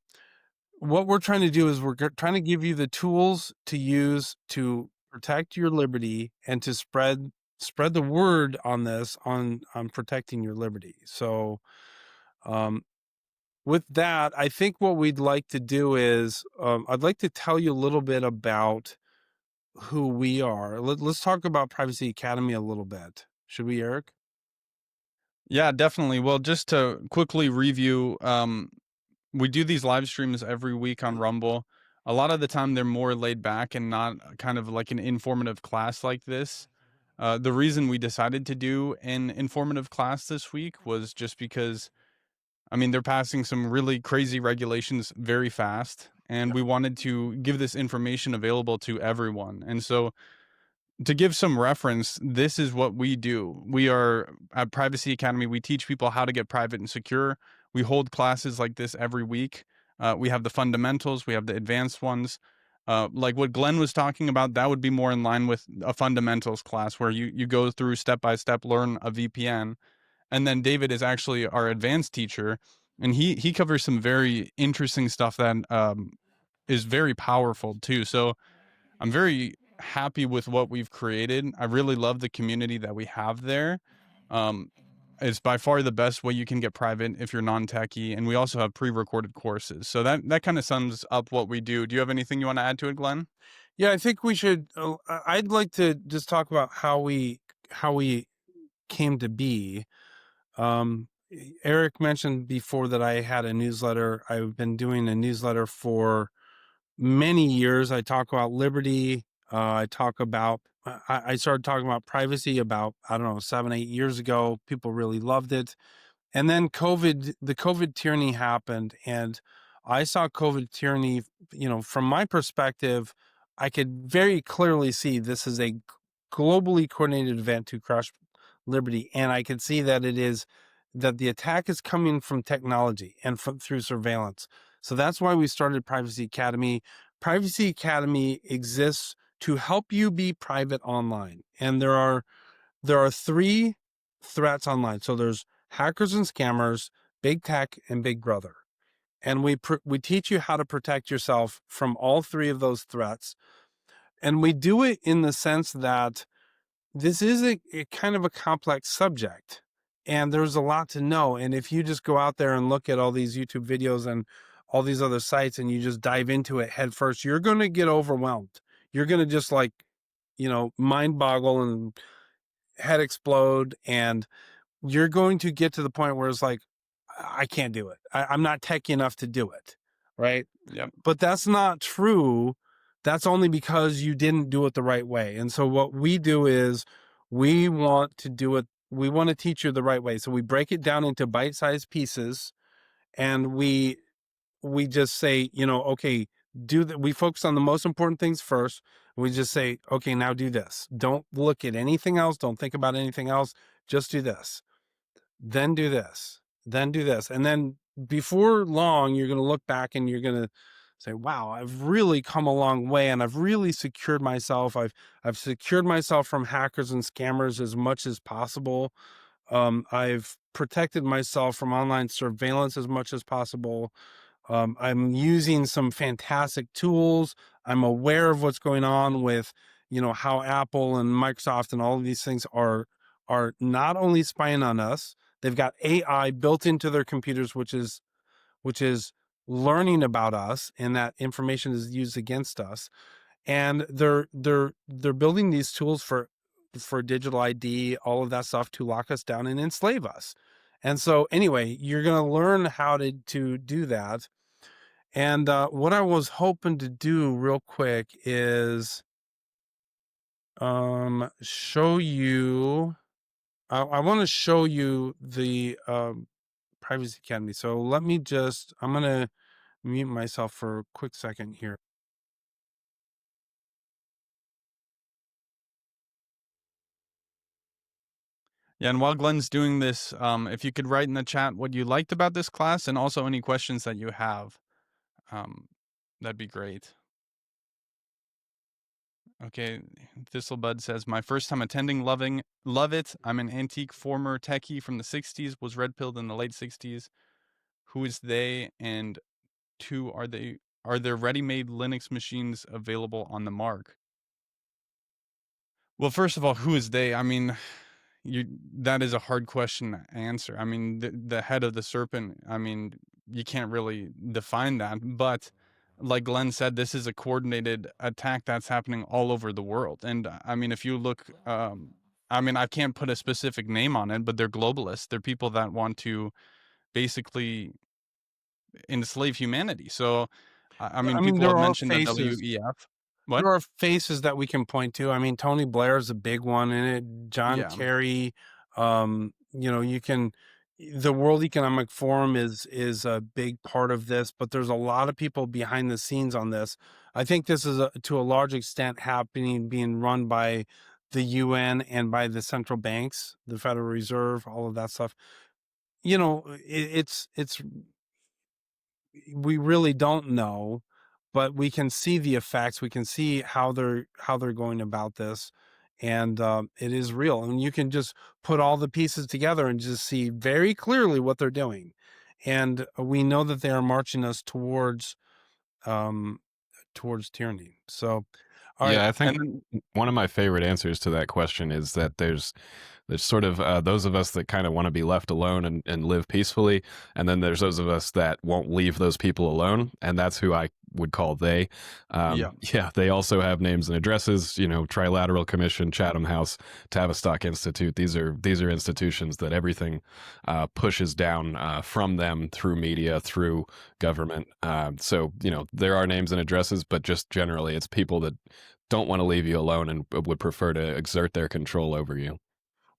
what we're trying to do is we're trying to give you the tools to use to protect your liberty and to spread the word on this, on protecting your liberty. So with that, I think what we'd like to do is I'd like to tell you a little bit about who we are. Let's talk about Privacy Academy a little bit. Should we, Eric? Yeah, definitely. Well, just to quickly review, we do these live streams every week on Rumble. A lot of the time they're more laid back and not kind of like an informative class like this. The reason we decided to do an informative class this week was just because, I mean, they're passing some really crazy regulations very fast, and we wanted to give this information available to everyone. And so, to give some reference, this is what we do. We are at Privacy Academy. We teach people how to get private and secure. We hold classes like this every week. We have the fundamentals, we have the advanced ones. Like what Glenn was talking about, that would be more in line with a fundamentals class where you go through step by step, learn a VPN. And then David is actually our advanced teacher, and he covers some very interesting stuff that is very powerful too. So I'm very happy with what we've created. I really love the community that we have there. Um, it's by far the best way you can get private if you're non-techie, and we also have pre-recorded courses. So that kind of sums up what we do. Do you have anything you want to add to it, Glenn? Yeah, I think we should. I'd like to just talk about how we came to be. Eric mentioned before that I had a newsletter. I've been doing a newsletter for many years. I talk about liberty. I started talking about privacy about, I don't know, 7-8 years ago. People really loved it. And then the COVID tyranny happened, and I saw COVID tyranny, from my perspective, I could very clearly see this is a globally coordinated event to crush liberty. And I could see that that the attack is coming from technology and through surveillance. So that's why we started Privacy Academy. Privacy Academy exists to help you be private online. And there are 3 threats online. So there's hackers and scammers, big tech, and big brother. And we teach you how to protect yourself from all 3 of those threats. And we do it in the sense that this is a kind of a complex subject, and there's a lot to know. And if you just go out there and look at all these YouTube videos and all these other sites and you just dive into it head first, you're going to get overwhelmed. You're going to just mind boggle and head explode, and you're going to get to the point where it's like, I can't do it. I'm not techie enough to do it. Right. Yep. But that's not true. That's only because you didn't do it the right way. And so what we do is we want to do it. We want to teach you the right way. So we break it down into bite-sized pieces, and we just say, okay, do that. We focus on the most important things first. We just say, okay, now do this. Don't look at anything else. Don't think about anything else. Just do this. Then do this. Then do this. And then before long, you're going to look back and you're going to say, wow, I've really come a long way, and I've really secured myself. I've secured myself from hackers and scammers as much as possible. I've protected myself from online surveillance as much as possible. I'm using some fantastic tools. I'm aware of what's going on with, how Apple and Microsoft and all of these things are not only spying on us, they've got AI built into their computers, which is learning about us, and that information is used against us. And they're building these tools for for digital ID, all of that stuff to lock us down and enslave us. And so anyway, you're going to learn how to do that. And what I was hoping to do real quick is show you. I want to show you the Privacy Academy. So let me just, I'm going to mute myself for a quick second here. Yeah, and while Glenn's doing this, if you could write in the chat what you liked about this class and also any questions that you have, that'd be great. Okay, Thistlebud says, my first time attending, love it. I'm an antique former techie from the 60s, was red pilled in the late 60s. Who is they? And two, are there ready-made Linux machines available on the mark? Well, first of all, who is they? I mean, that is a hard question to answer. I mean, the head of the serpent, I mean, you can't really define that, but like Glenn said, this is a coordinated attack that's happening all over the world. And I mean, if you look, I mean, I can't put a specific name on it, but they're globalists. They're people that want to basically enslave humanity. So, I mean, I mean, people there have are mentioned the faces. WEF. What? There are faces that we can point to. I mean, Tony Blair is a big one in it. John Yeah. Kerry. You can. The World Economic Forum is a big part of this, but there's a lot of people behind the scenes on this. I think this is to a large extent being run by the UN and by the central banks, the Federal Reserve, all of that stuff. It's we really don't know, but we can see the effects. We can see how they're going about this, and it is real. And you can just put all the pieces together and just see very clearly what they're doing. And we know that they are marching us towards tyranny. So, all right. Yeah, I think And one of my favorite answers to that question is that there's sort of those of us that kind of want to be left alone and live peacefully, and then there's those of us that won't leave those people alone, and that's who I would call they. Yeah. Yeah, they also have names and addresses. Trilateral Commission, Chatham House, Tavistock Institute. These are institutions that everything pushes down from them through media, through government. So there are names and addresses, but just generally, it's people that don't want to leave you alone and would prefer to exert their control over you.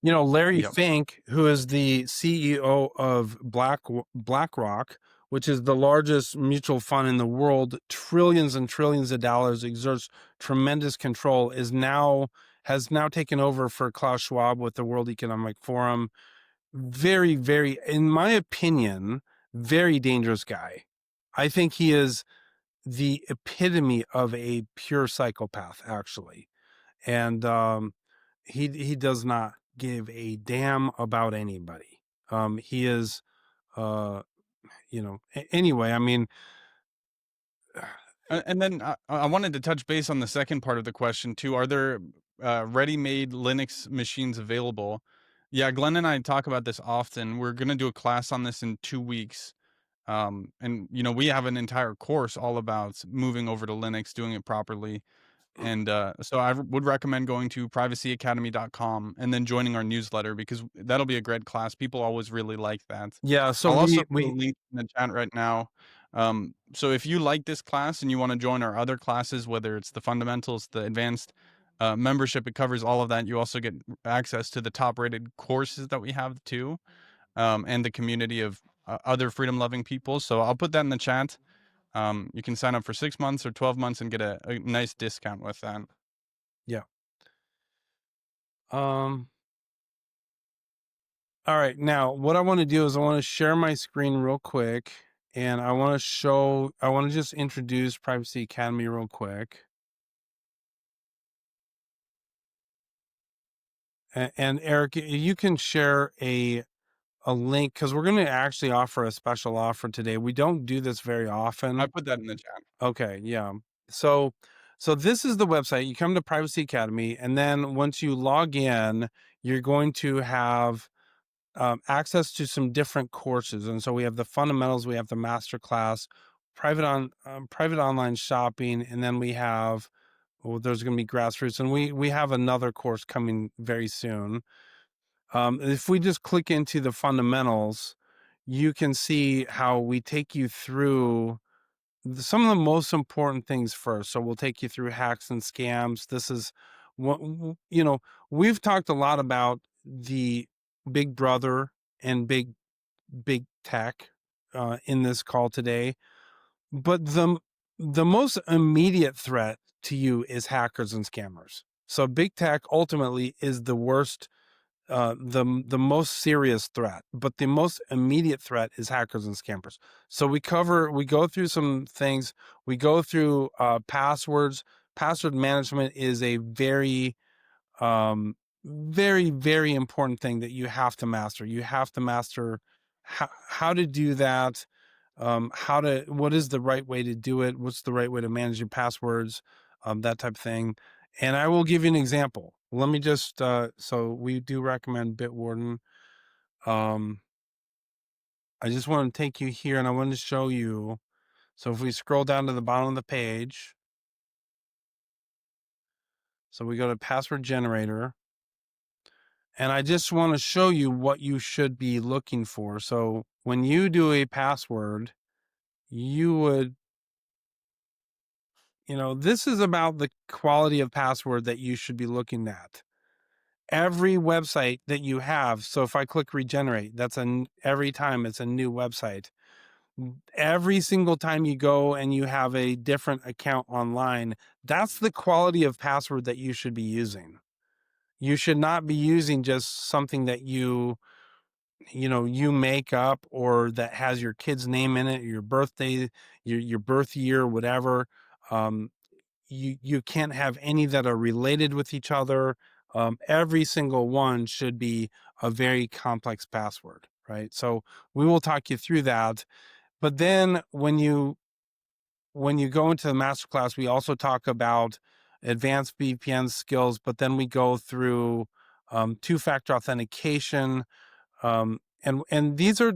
Larry Yep. Fink, who is the CEO of BlackRock, which is the largest mutual fund in the world, trillions and trillions of dollars, exerts tremendous control, has now taken over for Klaus Schwab with the World Economic Forum. Very, very, in my opinion, very dangerous guy. I think he is the epitome of a pure psychopath, actually. And he does not give a damn about anybody. He is, anyway, I mean, And then I wanted to touch base on the second part of the question too. Are there ready-made Linux machines available? Yeah, Glenn and I talk about this often. We're going to do a class on this in 2 weeks. And we have an entire course all about moving over to Linux, doing it properly. And so I would recommend going to privacyacademy.com and then joining our newsletter, because that'll be a great class. People always really like that. yeah. So I'll also put a we link in the chat right now. So if you like this class and you want to join our other classes, whether it's the fundamentals, the advanced membership, it covers all of that. You also get access to the top rated courses that we have too, and the community of other freedom loving people. So I'll put that in the chat. You can sign up for 6 months or 12 months and get a nice discount with that. yeah. All right. Now, what I want to do is I want to share my screen real quick, and I want to just introduce Privacy Academy real quick. And Eric, you can share a link, because we're going to actually offer a special offer today. We don't do this very often. I put that in the chat. Okay, yeah. So this is the website. You come to Privacy Academy, and then once you log in, you're going to have access to some different courses. And so we have the fundamentals, we have the master class, private online shopping, and then we have there's going to be grassroots, and we have another course coming very soon. If we just click into the fundamentals, you can see how we take you through some of the most important things first. So we'll take you through hacks and scams. This is what, we've talked a lot about the big brother and big tech in this call today, but the most immediate threat to you is hackers and scammers. So big tech ultimately is the worst, the most serious threat, but the most immediate threat is hackers and scammers. So we go through some things. We go through passwords. Password management is a very very, very important thing that you have to master. You have to master how to do that, what is the right way to do it, what's the right way to manage your passwords, that type of thing. And I will give you an example. Let me just, so we do recommend Bitwarden. I just want to take you here and I want to show you. So if we scroll down to the bottom of the page, so we go to password generator. And I just want to show you what you should be looking for. So when you do a password, you would, this is about the quality of password that you should be looking at. Every website that you have, so if I click regenerate, every time it's a new website. Every single time you go and you have a different account online, that's the quality of password that you should be using. You should not be using just something that you make up, or that has your kid's name in it, your birthday, your birth year, whatever. You can't have any that are related with each other. Every single one should be a very complex password, right? So we will talk you through that. But then when you go into the masterclass, we also talk about advanced VPN skills, but then we go through two-factor authentication. And these are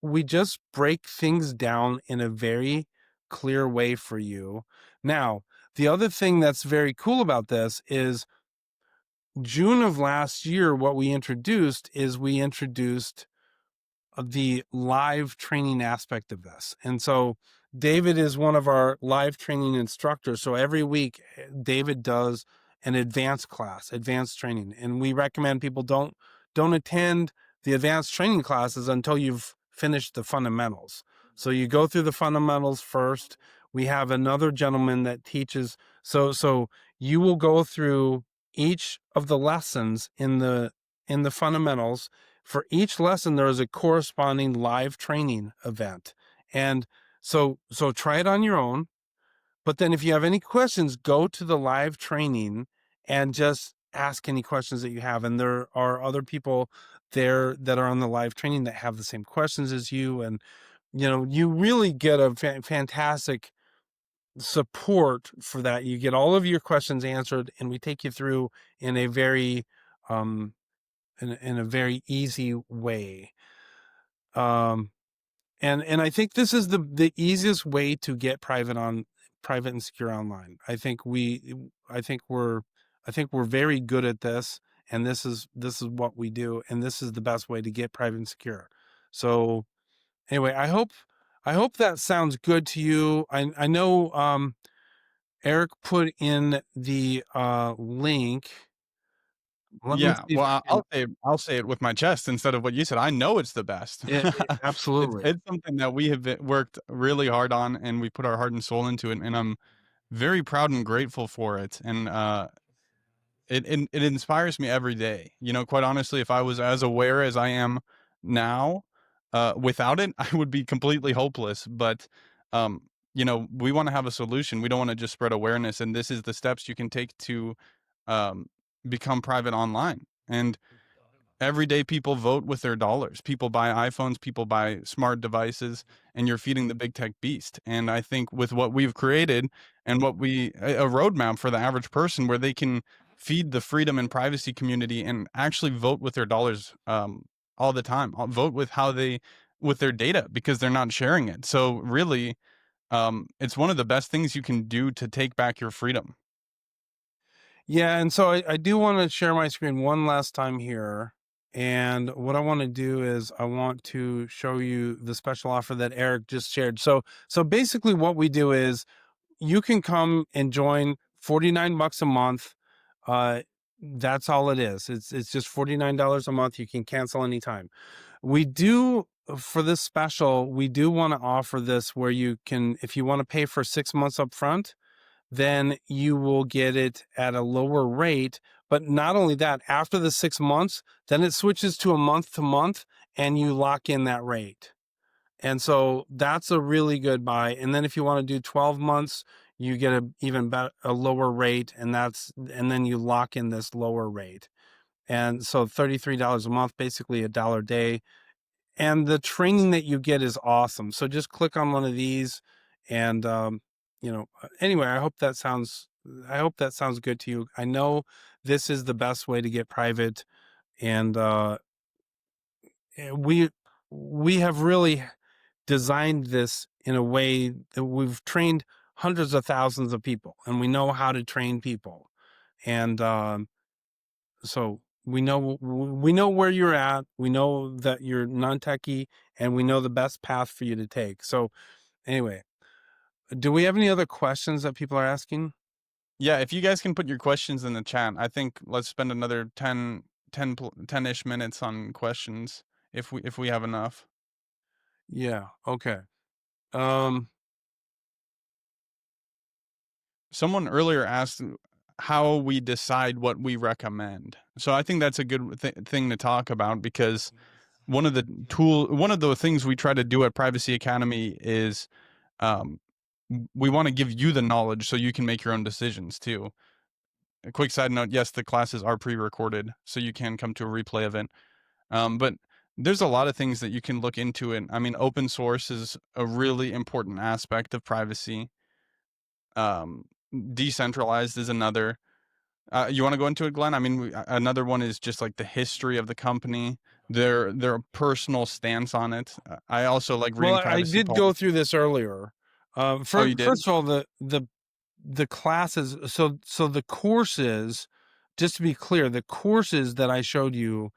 we just break things down in a very clear way for you. Now, the other thing that's very cool about this is June of last year, what we introduced the live training aspect of this. And so David is one of our live training instructors. So every week, David does an advanced class, advanced training. And we recommend people don't attend the advanced training classes until you've finished the fundamentals. So you go through the fundamentals first. We have another gentleman that teaches. So you will go through each of the lessons in the fundamentals. For each lesson, there is a corresponding live training event. And so try it on your own. But then if you have any questions, go to the live training and just ask any questions that you have. And there are other people there that are on the live training that have the same questions as you. And, you really get a fantastic support for that. You get all of your questions answered, and we take you through in a very, in a very easy way. And I think this is the easiest way to get private and secure online. I think we're very good at this, and this is what we do, and this is the best way to get private and secure. So anyway, I hope that sounds good to you. I know Eric put in the link. Let me Yeah, see if well, I can. I'll say it with my chest instead of what you said. I know it's the best. Absolutely. It's something that we have worked really hard on, and we put our heart and soul into it, and I'm very proud and grateful for it. And it inspires me every day. Quite honestly, if I was as aware as I am now, without it, I would be completely hopeless. But we want to have a solution. We don't want to just spread awareness, and this is the steps you can take to um, become private online. And every day people vote with their dollars. People buy iPhones, people buy smart devices, and you're feeding the big tech beast. And I think with what we've created and a roadmap for the average person where they can feed the freedom and privacy community and actually vote with their dollars all the time, vote with their data, because they're not sharing it. So really, it's one of the best things you can do to take back your freedom. Yeah, and so I do want to share my screen one last time here. And what I want to do is I want to show you the special offer that Eric just shared. So basically what we do is you can come and join $49 a month. That's all it is. It's just $49 a month. You can cancel anytime. We do, for this special, we do want to offer this where you can, if you want to pay for 6 months up front, then you will get it at a lower rate. But not only that, after the 6 months, then it switches to a month to month and you lock in that rate. And so that's a really good buy. And then if you want to do 12 months, you get a even better, a lower rate, and then you lock in this lower rate. And so $33 a month, basically $1 a day. And the training that you get is awesome. So just click on one of these, and anyway, I hope that sounds good to you. I know this is the best way to get private, and we have really designed this in a way that we've trained hundreds of thousands of people, and we know how to train people. And so we know where you're at. We know that you're non-techie, and we know the best path for you to take. So anyway, do we have any other questions that people are asking? Yeah, if you guys can put your questions in the chat, I think let's spend another 10-ish minutes on questions if we have enough. Yeah. Okay. Someone earlier asked how we decide what we recommend. So I think that's a good thing to talk about, because one of the things we try to do at Privacy Academy is we want to give you the knowledge so you can make your own decisions too. A quick side note, yes, the classes are pre-recorded, so you can come to a replay of it. But there's a lot of things that you can look into it. I mean, open source is a really important aspect of privacy. Decentralized is another. You want to go into it, Glenn? I mean, another one is just like the history of the company, their personal stance on it. I also like reading Well, I privacy did policy. go through this earlier. Oh, you did? First of all, the classes. So the courses, just to be clear, the courses that I showed you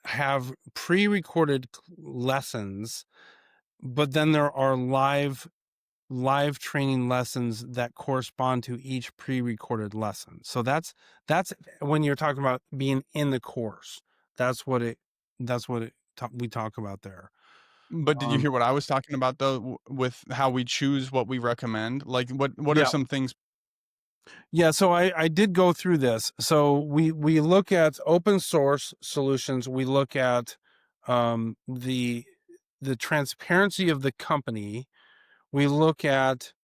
have pre-recorded lessons, but then there are live training lessons that correspond to each pre-recorded lesson. So that's when you're talking about being in the course. That's what we talk about there. But did you hear what I was talking about though, with how we choose what we recommend? Like, what are some things? Yeah, so I did go through this. So we look at open source solutions. We look at the transparency of the company. We look at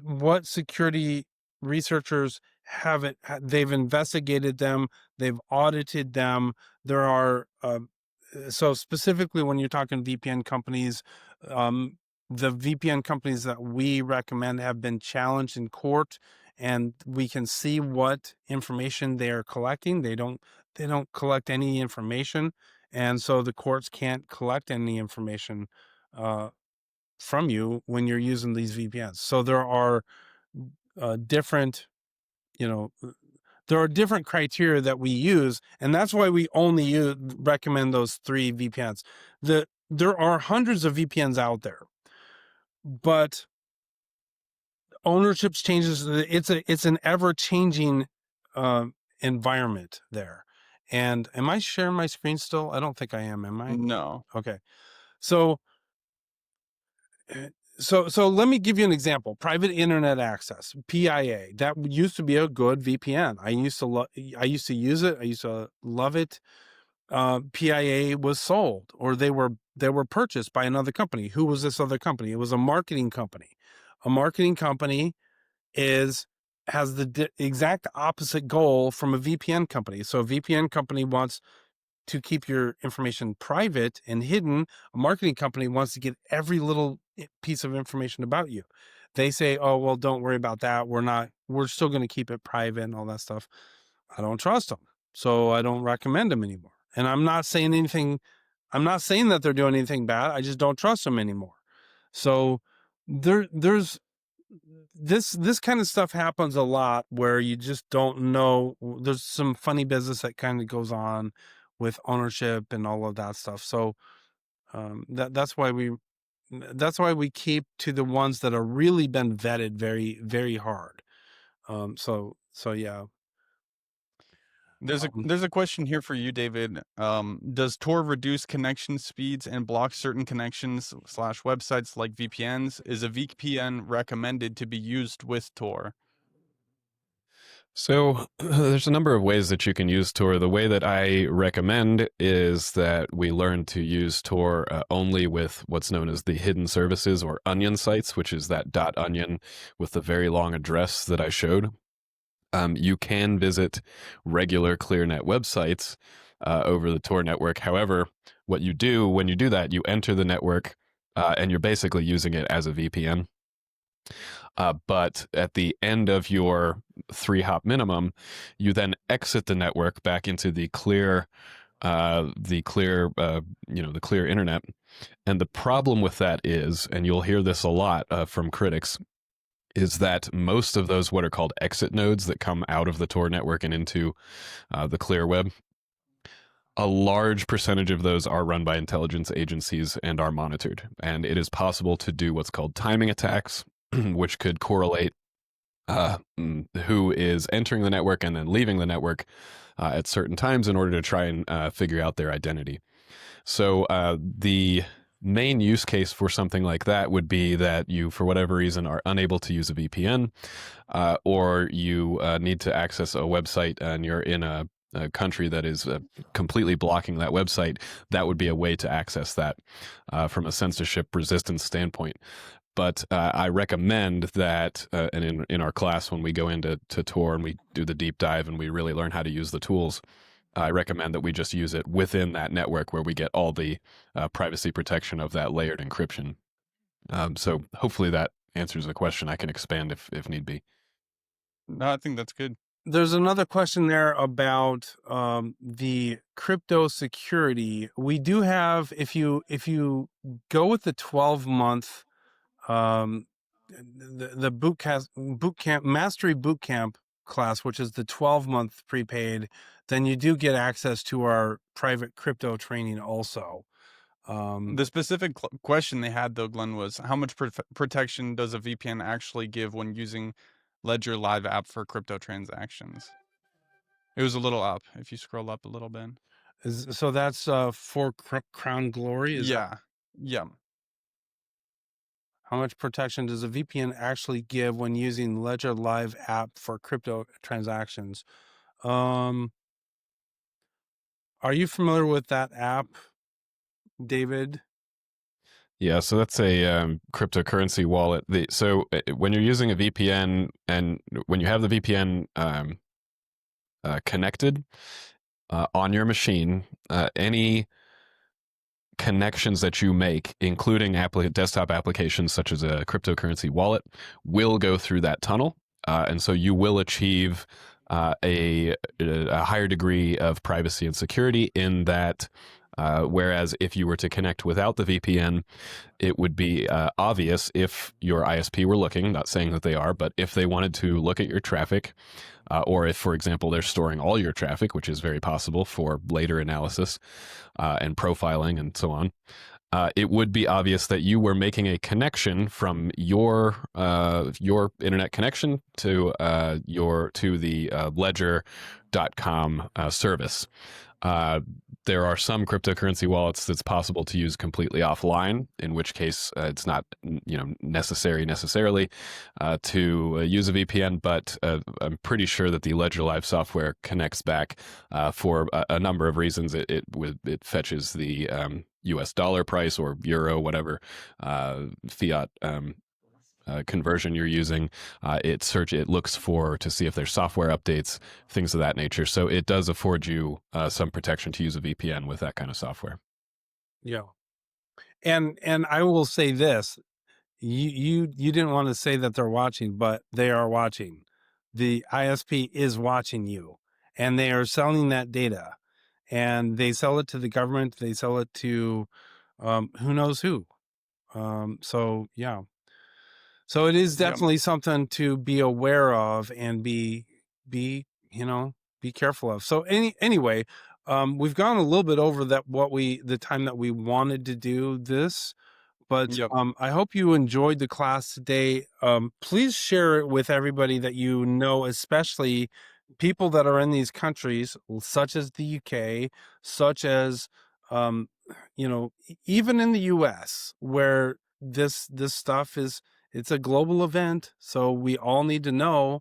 what security researchers they've investigated them, they've audited them. There are so specifically when you're talking VPN companies, the VPN companies that we recommend have been challenged in court, and we can see what information they are collecting. They don't collect any information, and so the courts can't collect any information from you when you're using these VPNs. So there are different, there are different criteria that we use, and that's why we only recommend those 3 VPNs. There are hundreds of VPNs out there, but ownership changes. It's an ever changing environment there. And am I sharing my screen still? I don't think I am. Am I? No. Okay. So let me give you an example. Private internet access, PIA. That used to be a good VPN. I used to use it. I used to love it. PIA was sold, or they were purchased by another company. Who was this other company? It was a marketing company. A marketing company has the exact opposite goal from a VPN company. So a VPN company wants to keep your information private and hidden. A marketing company wants to get every little piece of information about you. They say, oh, well, don't worry about that. We're still going to keep it private and all that stuff. I don't trust them. So I don't recommend them anymore. And I'm not saying that they're doing anything bad. I just don't trust them anymore. So there's this kind of stuff happens a lot where you just don't know. There's some funny business that kind of goes on with ownership and all of that stuff. So that's why we keep to the ones that have really been vetted very, very hard. So yeah. There's a question here for you, David. Does Tor reduce connection speeds and block certain connections / websites like VPNs? Is a VPN recommended to be used with Tor? So there's a number of ways that you can use Tor. The way that I recommend is that we learn to use Tor only with what's known as the hidden services or onion sites, which is that .onion with the very long address that I showed. You can visit regular ClearNet websites over the Tor network. However, what you do when you do that, you enter the network and you're basically using it as a VPN. But at the end of your 3-hop minimum, you then exit the network back into the clear internet. And the problem with that is, and you'll hear this a lot from critics, is that most of those what are called exit nodes that come out of the Tor network and into the clear web, a large percentage of those are run by intelligence agencies and are monitored. And it is possible to do what's called timing attacks, which could correlate who is entering the network and then leaving the network at certain times in order to try and figure out their identity. So the main use case for something like that would be that you, for whatever reason, are unable to use a VPN, or you need to access a website and you're in a country that is completely blocking that website. That would be a way to access that from a censorship resistance standpoint. But I recommend that, and in our class when we go into Tor and we do the deep dive and we really learn how to use the tools, I recommend that we just use it within that network where we get all the privacy protection of that layered encryption. So hopefully that answers the question. I can expand if need be. No, I think that's good. There's another question there about the crypto security. We do have, if you go with the 12-month the boot camp mastery boot camp class, which is the 12-month prepaid, then you do get access to our private crypto training also. The specific question they had though, Glenn, was how much protection does a VPN actually give when using Ledger Live app for crypto transactions? It was a little up. If you scroll up a little bit. So that's for Crown Glory? Yeah. How much protection does a VPN actually give when using Ledger Live app for crypto transactions? Are you familiar with that app, David? Yeah, so that's a cryptocurrency wallet. So when you're using a VPN and when you have the VPN connected on your machine, any connections that you make, including desktop applications such as a cryptocurrency wallet, will go through that tunnel. And so you will achieve a higher degree of privacy and security in that. Whereas if you were to connect without the VPN, it would be obvious if your ISP were looking, not saying that they are, but if they wanted to look at your traffic, or if, for example, they're storing all your traffic, which is very possible for later analysis and profiling and so on, it would be obvious that you were making a connection from your internet connection to the ledger.com service. There are some cryptocurrency wallets that's possible to use completely offline, in which case it's not necessarily to use a VPN, but I'm pretty sure that the Ledger Live software connects back for a number of reasons. It fetches the US dollar price or euro, whatever fiat conversion you're using. It looks to see if there's software updates, things of that nature. So it does afford you some protection to use a VPN with that kind of software. Yeah. And I will say this, you didn't want to say that they're watching, but they are watching. The ISP is watching you, and they are selling that data, and they sell it to the government. They sell it to who knows who. So yeah. So it is Yep. definitely something to be aware of and be careful of. So anyway, we've gone a little bit over the time that we wanted to do this, but Yep. I hope you enjoyed the class today. Please share it with everybody that you know, especially people that are in these countries, such as the UK, such as um, even in the US, where this stuff it's a global event, so we all need to know.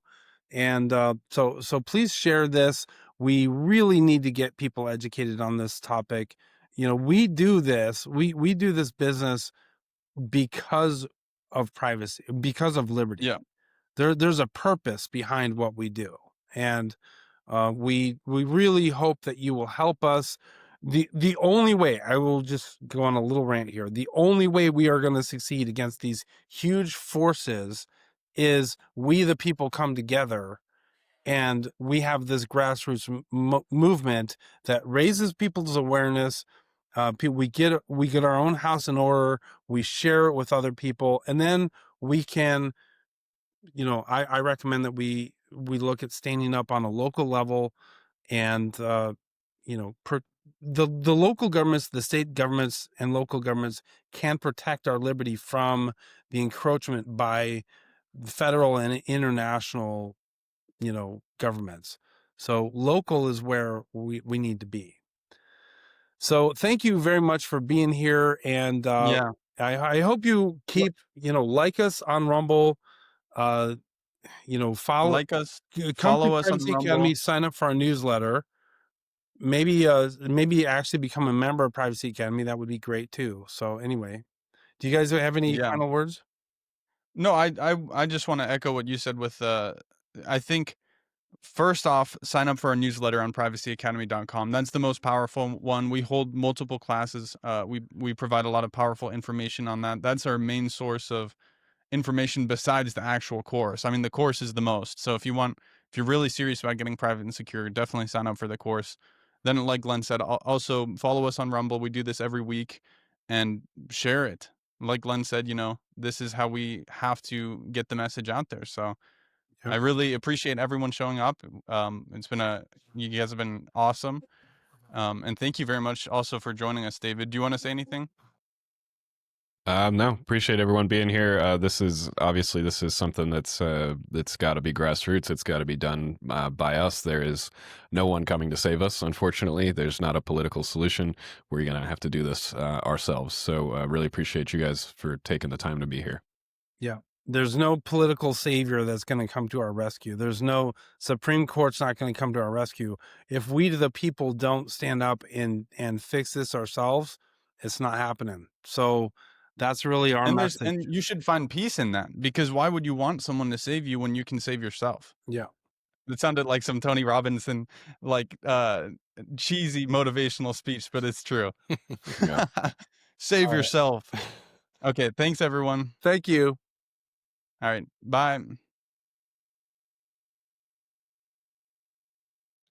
And so please share this. We really need to get people educated on this topic. We do this business because of privacy, because of liberty. Yeah. There's a purpose behind what we do, and we really hope that you will help us. The only way, I will just go on a little rant here, the only way we are going to succeed against these huge forces is we the people come together, and we have this grassroots movement that raises people's awareness. We get our own house in order, we share it with other people, and then we can, I recommend that we look at standing up on a local level, and the local governments, the state governments and local governments can protect our liberty from the encroachment by federal and international governments. So local is where we need to be. So thank you very much for being here, and Yeah. I hope you keep like us on Rumble. Follow, Like us, come to follow us on Privacy Rumble. Academy, sign up for our newsletter. Maybe actually become a member of Privacy Academy. That would be great too. So anyway, do you guys have any Yeah. final words? No, I just want to echo what you said with I think first off, sign up for our newsletter on privacyacademy.com. That's the most powerful one. We hold multiple classes. We provide a lot of powerful information on that. That's our main source of information besides the actual course. I mean, the course is the most. So if you're really serious about getting private and secure, definitely sign up for the course. Then, like Glenn said, also follow us on Rumble. We do this every week, and share it. Like Glenn said, this is how we have to get the message out there. So Yep. I really appreciate everyone showing up. You guys have been awesome. And thank you very much also for joining us, David. Do you want to say anything? No, appreciate everyone being here. This is something that's got to be grassroots. It's got to be done by us. There is no one coming to save us. Unfortunately, there's not a political solution. We're gonna have to do this ourselves. So really appreciate you guys for taking the time to be here. Yeah. There's no political savior that's going to come to our rescue. There's no Supreme Court's not going to come to our rescue. If we, the people, don't stand up and fix this ourselves, it's not happening. So that's really our message. And you should find peace in that, because why would you want someone to save you when you can save yourself? Yeah. It sounded like some Tony Robinson, like cheesy motivational speech, but it's true. Yeah. Save All right. yourself. Okay, thanks everyone. Thank you. All right, bye.